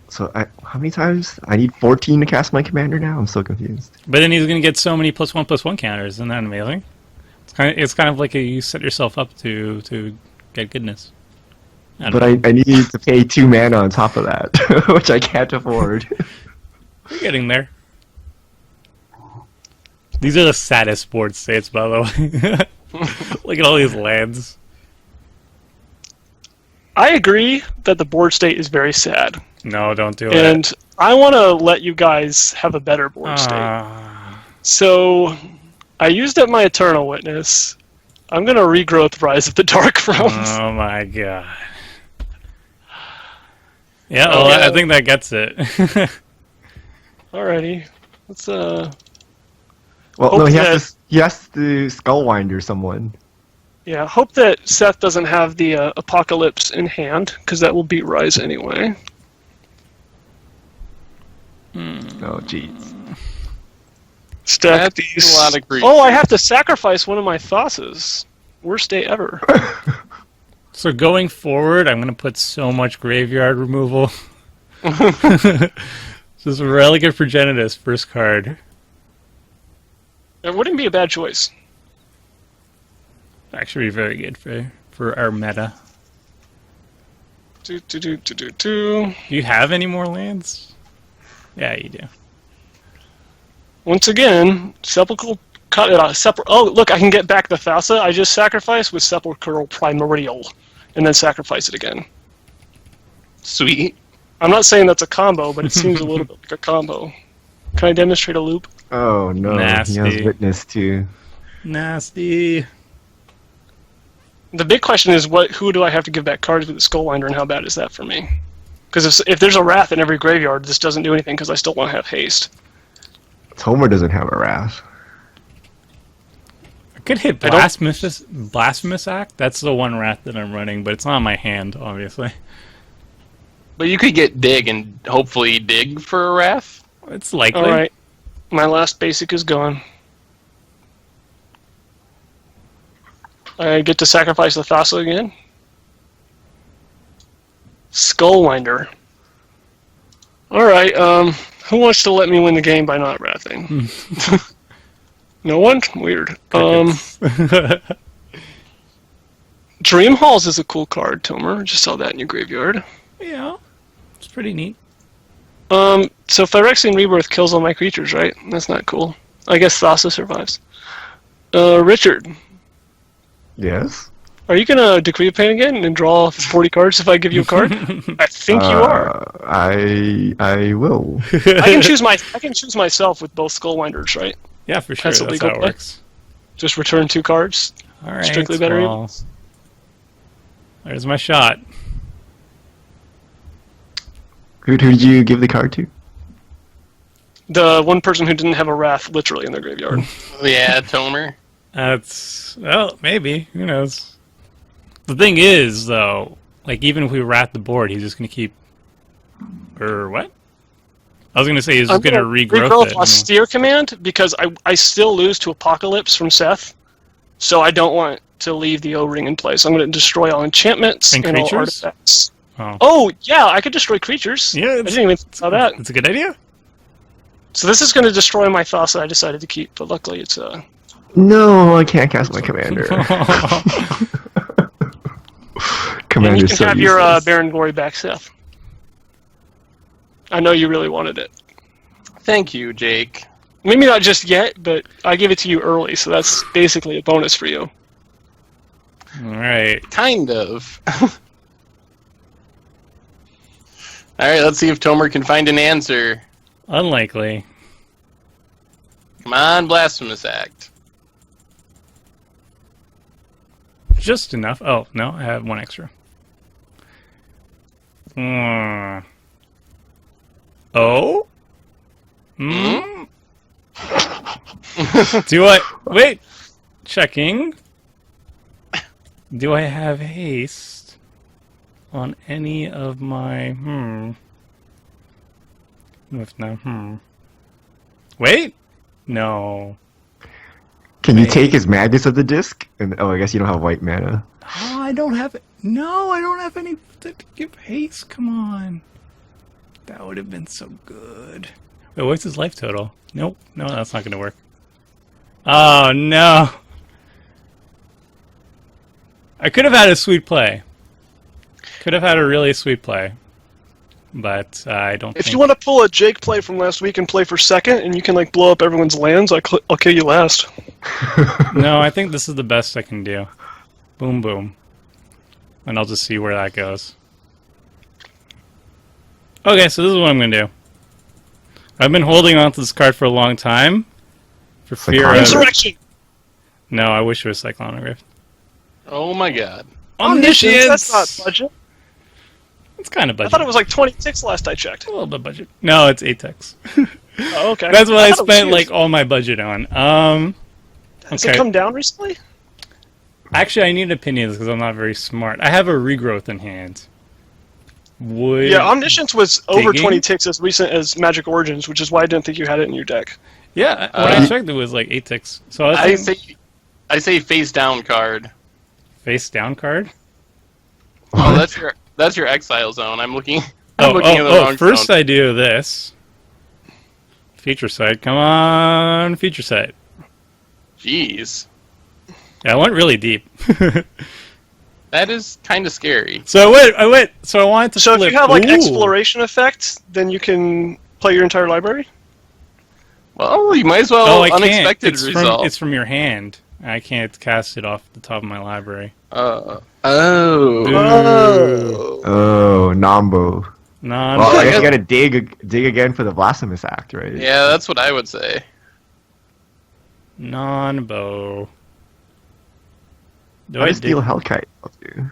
So how many times? I need 14 to cast my commander now. I'm so confused. But then he's going to get so many +1/+1 counters. Isn't that amazing? It's kind of like you set yourself up to get goodness. But I need to pay 2 mana on top of that, which I can't afford. You're getting there. These are the saddest board states, by the way. Look at all these lands. I agree that the board state is very sad, No, don't do it. and I want to let you guys have a better board state. Ah. So I used up my Eternal Witness. I'm gonna regrowth Rise of the Dark Realms. Oh my god. Yeah, well, I think that gets it. Alrighty. Let's Well, no, Hope he has to Skullwinder someone. yeah, hope that Seth doesn't have the Apocalypse in hand, because that will beat Rise anyway. Oh, jeez. Stack That's these. a lot of creatures. Oh, I have to sacrifice one of my Thasses. Worst day ever. So going forward, I'm going to put so much graveyard removal. This is Relic Progenitus, first card. It wouldn't be a bad choice. Actually, very good for our meta. Do. Do you have any more lands? Yeah, you do. Once again, Sepulchral. Oh, look, I can get back the Thassa I just sacrificed with Sepulchral Primordial, and then sacrifice it again. Sweet. I'm not saying that's a combo, but it seems a little bit like a combo. Can I demonstrate a loop? Oh, no. He Nasty. has Witness, too. Nasty. The big question is, who do I have to give back cards with the Skullwinder, and how bad is that for me? Because if there's a Wrath in every graveyard, this doesn't do anything because I still want to have haste. Homer doesn't have a Wrath. I could hit Blasphemous Act. That's the one Wrath that I'm running, but it's not on my hand, obviously. But you could get Dig and hopefully Dig for a Wrath. It's likely. Alright. My last basic is gone. I get to sacrifice the Thassa again. Skullwinder. Alright, who wants to let me win the game by not wrathing? No one? Weird. Dream Halls is a cool card, Tomer. Just saw that in your graveyard. Yeah, it's pretty neat. So Phyrexian Rebirth kills all my creatures, right? That's not cool. I guess Thassa survives. Richard, Yes? are you gonna Decree of Pain again and draw 40 cards if I give you a card? I think you are. I will. I can choose myself with both Skullwinders, right? Yeah, for sure. That's a That's legal how it play. works. Just return 2 cards. All right. Strictly better well, evils. There's my shot. Who did you give the card to? The one person who didn't have a Wrath literally in their graveyard. Yeah, Tomer. That's well, maybe. Who knows? The thing is, though, like even if we rat the board, he's just gonna keep. Or what? I was gonna say he's just gonna regrowth it. Austere Command because I still lose to Apocalypse from Seth, so I don't want to leave the O-Ring in place. I'm gonna destroy all enchantments And all creatures? artifacts. Oh. Oh yeah, I could destroy creatures. Yeah, I didn't even think about that. It's a good idea. So this is going to destroy my Thassa I decided to keep, but luckily it's No, I can't cast my commander. and you Commander's can so have your useless. Baron Glory back, Seth. I know you really wanted it. Thank you, Jake. Maybe not just yet, but I gave it to you early, so that's basically a bonus for you. All right. Kind of. Alright, let's see if Tomer can find an answer. Unlikely. Come on, Blasphemous Act. Just enough. Oh no, I have one extra. Oh. Hmm. Do I wait? Checking. Do I have haste on any of my If no, Wait? No. Can you take his Madness of the Disc? And I guess you don't have white mana. Oh, I don't have it. No, I don't have any to give haste. Come on. That would have been so good. Wait, what's his life total? Nope. No, that's not going to work. Oh, no. I could have had a sweet play. Could have had a really sweet play. But I don't If think... you want to pull a Jake play from last week and play for second, and you can like blow up everyone's lands, I'll kill you last. No, I think this is the best I can do. Boom, boom. And I'll just see where that goes. Okay, so this is what I'm going to do. I've been holding on to this card for a long time. For fear of... Insurrection! No, I wish it was Cyclonograph. Oh my god. Omniscience! That's not budget. It's kind of I budget. thought it was like 20 ticks last I checked. a little bit budget. No, it's 8 ticks. Oh, okay. That's what I thought it was spent huge. like all my budget on. Has okay. it come down recently? Actually, I need opinions because I'm not very smart. I have a regrowth in hand. Would Yeah, Omniscience was over digging? 20 ticks as recent as Magic Origins, which is why I didn't think you had it in your deck. Yeah, when I checked, it was like 8 ticks. So I was thinking, I say face down card. face down card. Oh, that's your exile zone. I'm looking at the wrong First zone. I do this. Feature site, come on, feature site. Jeez. Yeah, I went really deep. That is kind of scary. So I went. So I wanted to So flip. if you have like Ooh. exploration effect, then you can play your entire library? Well, you might as well Oh, I can't. unexpected It's result. it's from your hand. I can't cast it off the top of my library. Oh. Oh, Nambo. Non. Well, I guess you gotta dig again for the Blasphemous Act, right? Yeah, that's what I would say. Non-bow. Do How I does Steel dig? Hellkite help you?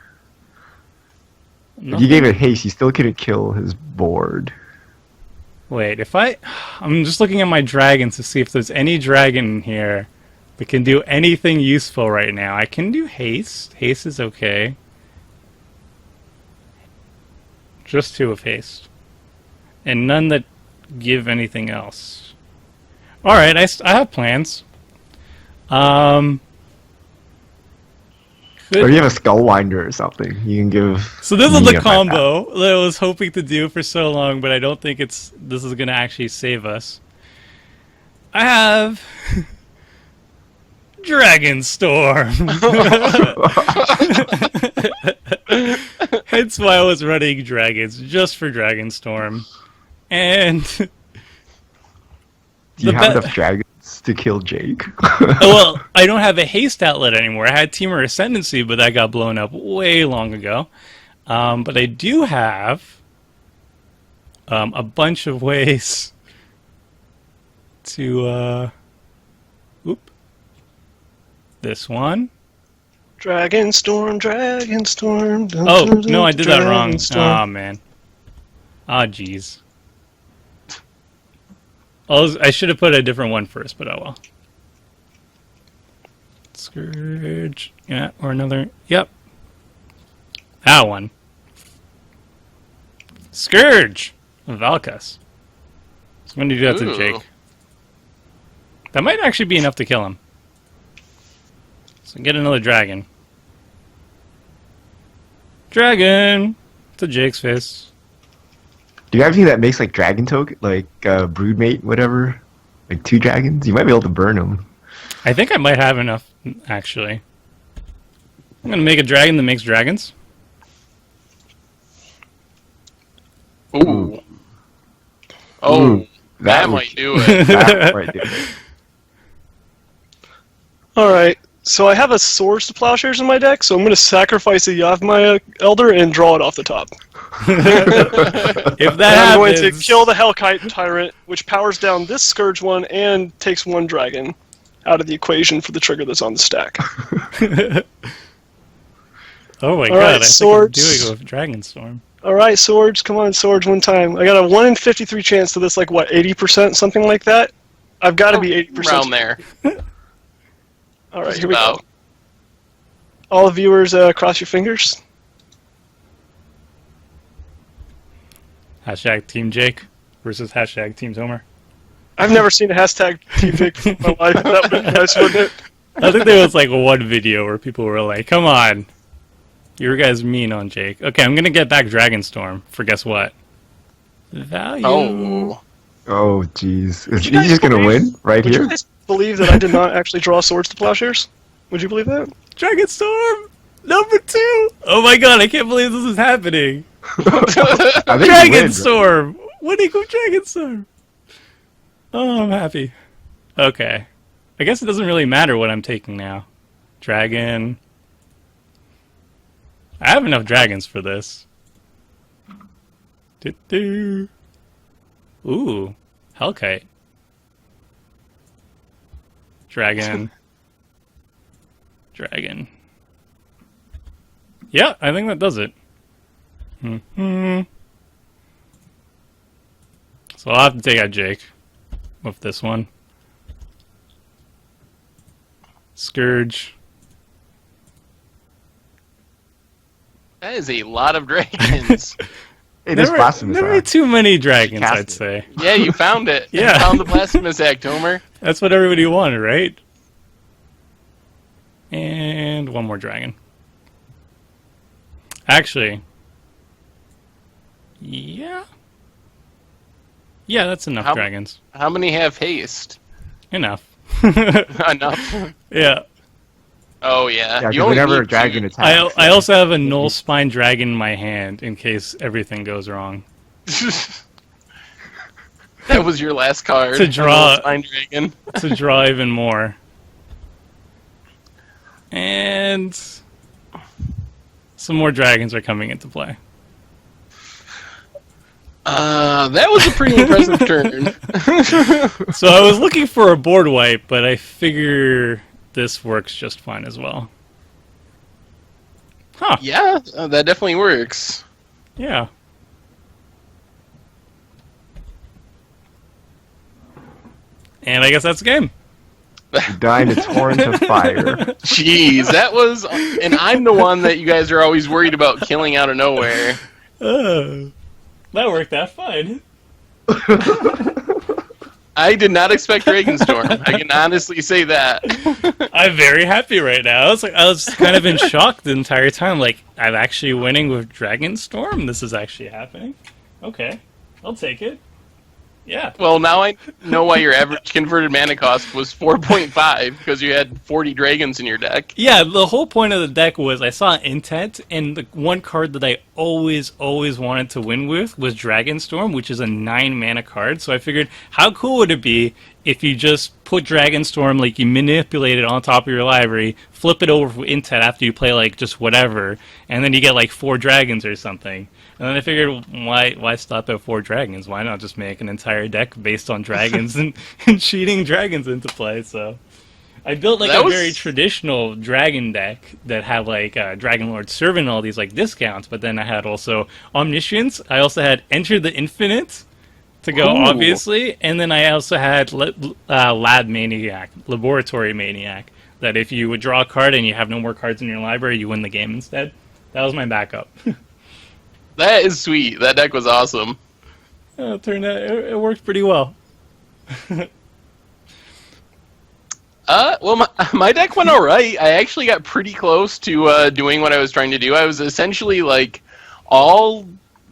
If Nothing? you gave it haste, you still couldn't kill his board. Wait, I'm just looking at my dragons to see if there's any dragon in here that can do anything useful right now. I can do haste. Haste is okay. Just 2 of haste. And none that give anything else. Alright, I have plans. Or you have a Skullwinder or something. You can give. So this is me the a combo that I was hoping to do for so long, but I don't think this is going to actually save us. I have Dragon Storm. Hence why I was running dragons, just for Dragon Storm. And Do you the have be- enough dragons to kill Jake? well, I don't have a haste outlet anymore. I had Teamer Ascendancy, but that got blown up way long ago. But I do have a bunch of ways to this one. Dragon Storm, Dragon Storm. Oh, no, I did that wrong. Dragon Storm. Oh, man. Oh, jeez. I should have put a different one first, but oh well. Scourge. Yeah, or another. Yep. That one. Scourge! Valkas. So I'm going to do that to Ooh. Jake. That might actually be enough to kill him. So get another dragon. Dragon! To Jake's fist. Do you have anything that makes like dragon token, like broodmate, whatever? Like 2 dragons? You might be able to burn them. I think I might have enough, actually. I'm going to make a dragon that makes dragons. Ooh. Oh, Ooh, that would- might do it. that might do it. Alright, so I have a Swords to Plowshares in my deck, so I'm going to sacrifice a Yavimaya Elder and draw it off the top. If And that I'm going happens, to kill the Hellkite Tyrant, which powers down this Scourge one and takes 1 dragon out of the equation for the trigger that's on the stack. oh my All god, right, I think I'm swords. doing with Dragonstorm. Alright, Swords, come on, Swords, one time. I got a 1 in 53 chance to this, like, what, 80%, something like that? I've got to be 80%. Around there. Alright, Just here we go. about. All the viewers, cross your fingers. Hashtag Team Jake versus hashtag Team Homer. I've never seen a hashtag Team Jake in my life. That would be nice, wouldn't it? I think there was like one video where people were like, come on. You guys mean on Jake. Okay, I'm going to get back Dragonstorm for guess what? Value. Oh. Oh, jeez. Is he guys just gonna believe- win right Would here? you guys believe that I did not actually draw Swords to Plowshares? Would you believe that? Dragonstorm! Number 2! Oh my god, I can't believe this is happening. I think he wins. Dragonstorm! Winning with Dragonstorm! Oh, I'm happy. Okay. I guess it doesn't really matter what I'm taking now. Dragon. I have enough dragons for this. Do-do. Ooh. Hellkite. Dragon. dragon. Yeah, I think that does it. So I'll have to take out Jake with this one. Scourge. That is a lot of dragons. It is blasphemous. Never too many dragons, Cast I'd it. say. Yeah, you found it. Yeah. You found the blasphemous act, Homer. That's what everybody wanted, right? And one more dragon. Actually, yeah. Yeah, that's enough dragons. How many have haste? Enough. Enough. Yeah. Oh yeah. Yeah, You 'cause only whenever a need dragon two. attacks. I also have a null spine dragon in my hand in case everything goes wrong. That was your last card. To draw- Spine dragon. To draw even more. And some more dragons are coming into play. That was a pretty impressive turn. So I was looking for a board wipe, but I figure this works just fine as well. Huh. Yeah, that definitely works. Yeah. And I guess that's the game. You die in a torrent of fire. Jeez, that was... And I'm the one that you guys are always worried about killing out of nowhere. That worked out fine. I did not expect Dragonstorm. I can honestly say that. I'm very happy right now. I was kind of in shock the entire time. Like, I'm actually winning with Dragonstorm? This is actually happening? Okay. I'll take it. Yeah. Well, now I know why your average converted mana cost was 4.5, because you had 40 dragons in your deck. Yeah, the whole point of the deck was I saw Intet, and the one card that I always wanted to win with was Dragonstorm, which is a 9 mana card. So I figured, how cool would it be if you just put Dragonstorm, like you manipulate it on top of your library, flip it over for Intet after you play like just whatever, and then you get like 4 dragons or something. And then I figured, why stop at 4 dragons? Why not just make an entire deck based on dragons and cheating dragons into play? So I built like a very traditional dragon deck that had like Dragon Lord Servant and all these like discounts, but then I had also Omniscience. I also had Enter the Infinite to go, obviously, and then I also had Lab Maniac, Laboratory Maniac, that if you would draw a card and you have no more cards in your library, you win the game instead. That was my backup. That is sweet. That deck was awesome. It turned out it worked pretty well. Well, my deck went alright. I actually got pretty close to doing what I was trying to do. I was essentially like all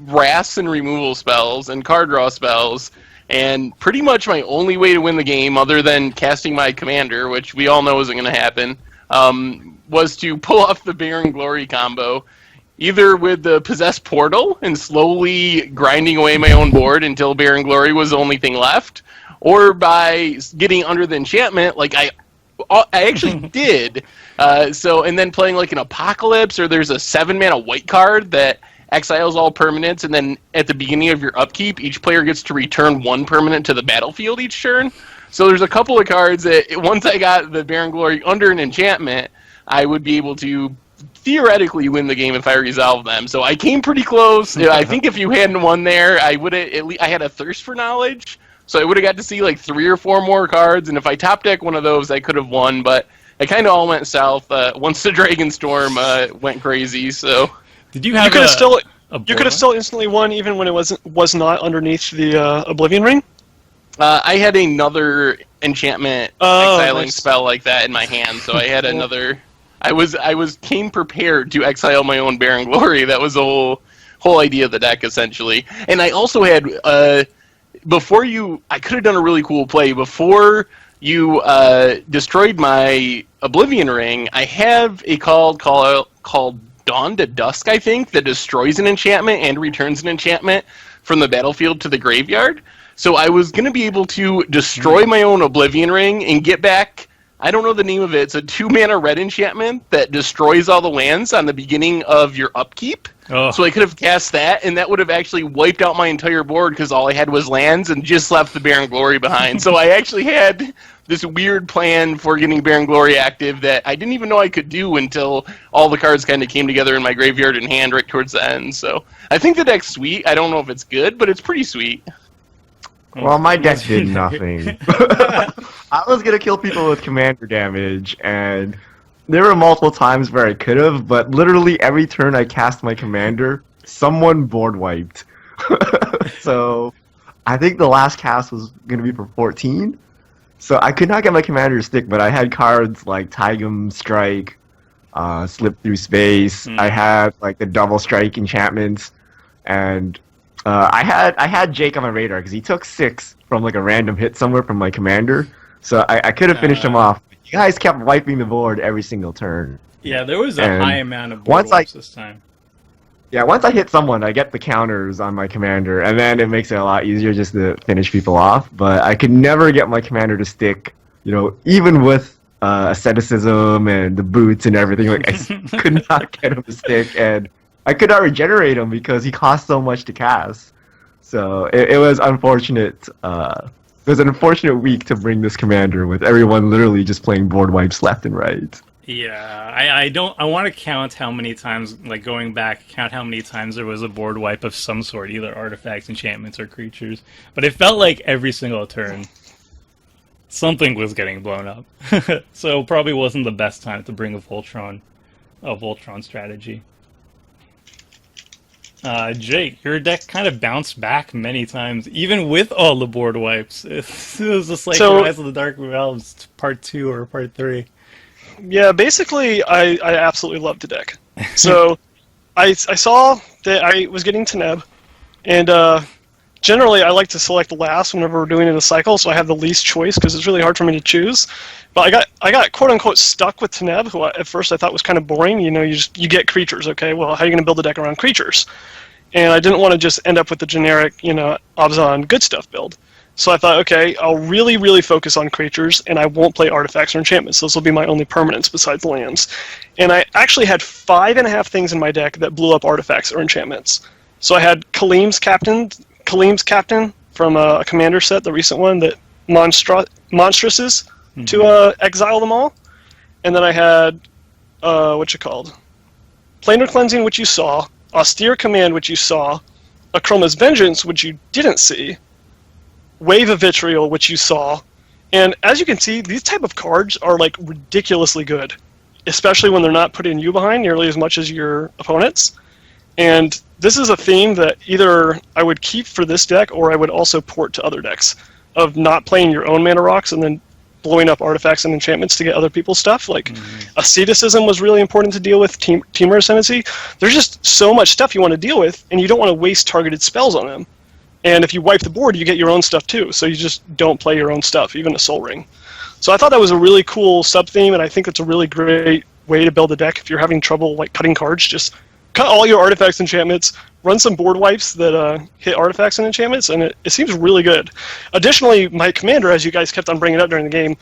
wraths and removal spells and card draw spells, and pretty much my only way to win the game, other than casting my commander, which we all know isn't going to happen, was to pull off the Baron Glory combo. Either with the Possessed Portal and slowly grinding away my own board until Baron Glory was the only thing left, or by getting under the enchantment, like I actually did. And then playing like an Apocalypse, or there's a 7-mana white card that exiles all permanents, and then at the beginning of your upkeep, each player gets to return 1 permanent to the battlefield each turn. So there's a couple of cards that, once I got the Baron Glory under an enchantment, I would be able to theoretically win the game if I resolve them. So I came pretty close. I think if you hadn't won there, I would have. I had a thirst for knowledge, so I would have got to see like 3 or 4 more cards. And if I top deck one of those, I could have won. But it kind of all went south once the Dragonstorm went crazy. So did you have? You could have still instantly won even when it was not underneath the Oblivion Ring. I had another enchantment exiling spell like that in my hand, so I had another. I came prepared to exile my own Baron Glory. That was the whole idea of the deck, essentially. And I also had I could have done a really cool play before you destroyed my Oblivion Ring. I have a called Dawn to Dusk, I think, that destroys an enchantment and returns an enchantment from the battlefield to the graveyard. So I was going to be able to destroy my own Oblivion Ring and get back. I don't know the name of it. It's a 2-mana red enchantment that destroys all the lands on the beginning of your upkeep. Oh. So I could have cast that, and that would have actually wiped out my entire board because all I had was lands and just left the Baron Glory behind. So I actually had this weird plan for getting Baron Glory active that I didn't even know I could do until all the cards kind of came together in my graveyard and hand right towards the end. So I think the deck's sweet. I don't know if it's good, but it's pretty sweet. Well, my deck did nothing. I was gonna kill people with commander damage, and there were multiple times where I could have, but literally every turn I cast my commander, someone board wiped. So I think the last cast was gonna be for 14. So I could not get my commander to stick, but I had cards like Tigum Strike, Slip Through Space. I had like the double strike enchantments, and I had Jake on my radar because he took 6 from like a random hit somewhere from my commander. So I could have finished him off. You guys kept wiping the board every single turn. Yeah, there was a high amount of board once wipes this time. Yeah, once I hit someone, I get the counters on my commander, and then it makes it a lot easier just to finish people off. But I could never get my commander to stick, even with asceticism and the boots and everything. Like, I could not get him to stick, and I could not regenerate him because he cost so much to cast. So it was unfortunate. It was an unfortunate week to bring this commander with everyone literally just playing board wipes left and right. Yeah, I want to count how many times, like going back, count how many times there was a board wipe of some sort, either artifacts, enchantments, or creatures. But it felt like every single turn, something was getting blown up. So probably wasn't the best time to bring a Voltron strategy. Jake, your deck kind of bounced back many times, even with all the board wipes. It was just like Rise of the Dark Realms Part 2 or Part 3. Yeah, basically, I absolutely loved the deck. So, I saw that I was getting Teneb, and generally I like to select the last whenever we're doing it in a cycle, so I have the least choice because it's really hard for me to choose. But I got quote unquote stuck with Teneb, who at first I thought was kind of boring. You get creatures, okay? Well, how are you going to build a deck around creatures? And I didn't want to just end up with the generic, Abzan good stuff build. So I thought, okay, I'll really, really focus on creatures, and I won't play artifacts or enchantments. Those will be my only permanents besides lands. And I actually had 5.5 things in my deck that blew up artifacts or enchantments. So I had Kalim's Captain from a commander set, the recent one, that monstresses to exile them all. And then I had, Planar Cleansing, which you saw, Austere Command, which you saw, Akroma's Vengeance, which you didn't see, Wave of Vitriol, which you saw, and as you can see, these type of cards are like ridiculously good, especially when they're not putting you behind nearly as much as your opponents. And this is a theme that either I would keep for this deck, or I would also port to other decks, of not playing your own mana rocks and then blowing up artifacts and enchantments to get other people's stuff. Like, asceticism was really important to deal with, Teamer Ascendancy. There's just so much stuff you want to deal with, and you don't want to waste targeted spells on them. And if you wipe the board, you get your own stuff too, so you just don't play your own stuff, even a Soul Ring. So I thought that was a really cool sub-theme, and I think it's a really great way to build a deck. If you're having trouble like cutting cards, just cut all your artifacts and enchantments, run some board wipes that hit artifacts and enchantments, and it seems really good. Additionally, my commander, as you guys kept on bringing up during the game,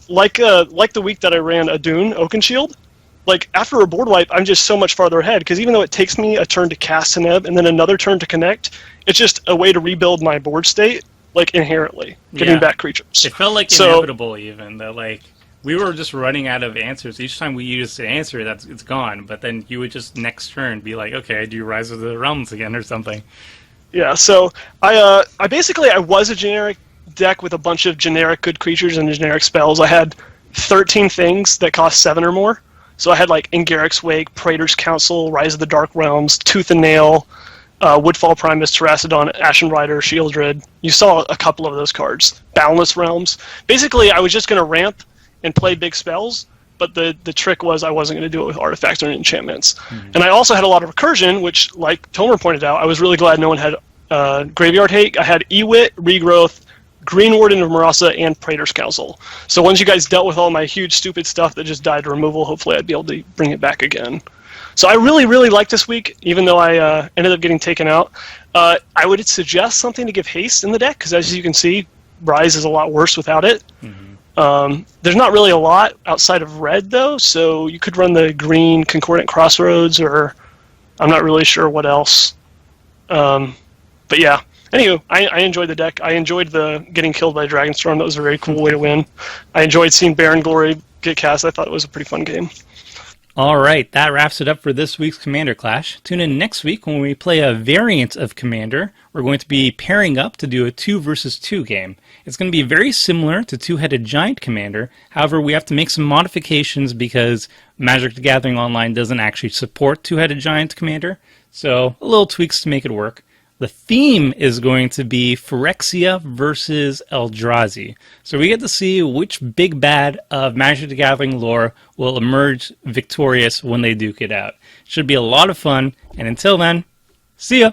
like the week that I ran Adun Oakenshield, like after a board wipe, I'm just so much farther ahead, because even though it takes me a turn to cast Teneb and then another turn to connect, it's just a way to rebuild my board state, like inherently, getting back creatures. It felt like inevitable even, that like we were just running out of answers. Each time we used an answer, it's gone. But then you would just next turn be like, okay, I do Rise of the Realms again or something. Yeah, so I was a generic deck with a bunch of generic good creatures and generic spells. I had 13 things that cost 7 or more. So I had like Ingarrick's Wake, Praetor's Council, Rise of the Dark Realms, Tooth and Nail, Woodfall Primus, Terracodon, Ashen Rider, Shieldred. You saw a couple of those cards. Boundless Realms. Basically, I was just going to ramp and play big spells, but the trick was I wasn't going to do it with artifacts or enchantments. And I also had a lot of recursion, which, like Tomer pointed out, I was really glad no one had Graveyard Hate. I had Ewit, Regrowth, Green Warden of Marasa, and Praetor's Council. So once you guys dealt with all my huge stupid stuff that just died to removal, hopefully I'd be able to bring it back again. So I really, really liked this week, even though I ended up getting taken out. I would suggest something to give haste in the deck, because as you can see, Rise is a lot worse without it. There's not really a lot outside of red, though, so you could run the green Concordant Crossroads, or I'm not really sure what else. But yeah, Anywho, I enjoyed the deck. I enjoyed the getting killed by Dragonstorm. That was a very cool way to win. I enjoyed seeing Baron Glory get cast. I thought it was a pretty fun game. All right, that wraps it up for this week's Commander Clash. Tune in next week when we play a variant of Commander. We're going to be pairing up to do a 2 versus 2 game. It's going to be very similar to Two-Headed Giant Commander. However, we have to make some modifications because Magic the Gathering Online doesn't actually support Two-Headed Giant Commander. So, a little tweaks to make it work. The theme is going to be Phyrexia versus Eldrazi. So we get to see which big bad of Magic the Gathering lore will emerge victorious when they duke it out. Should be a lot of fun, and until then, see ya!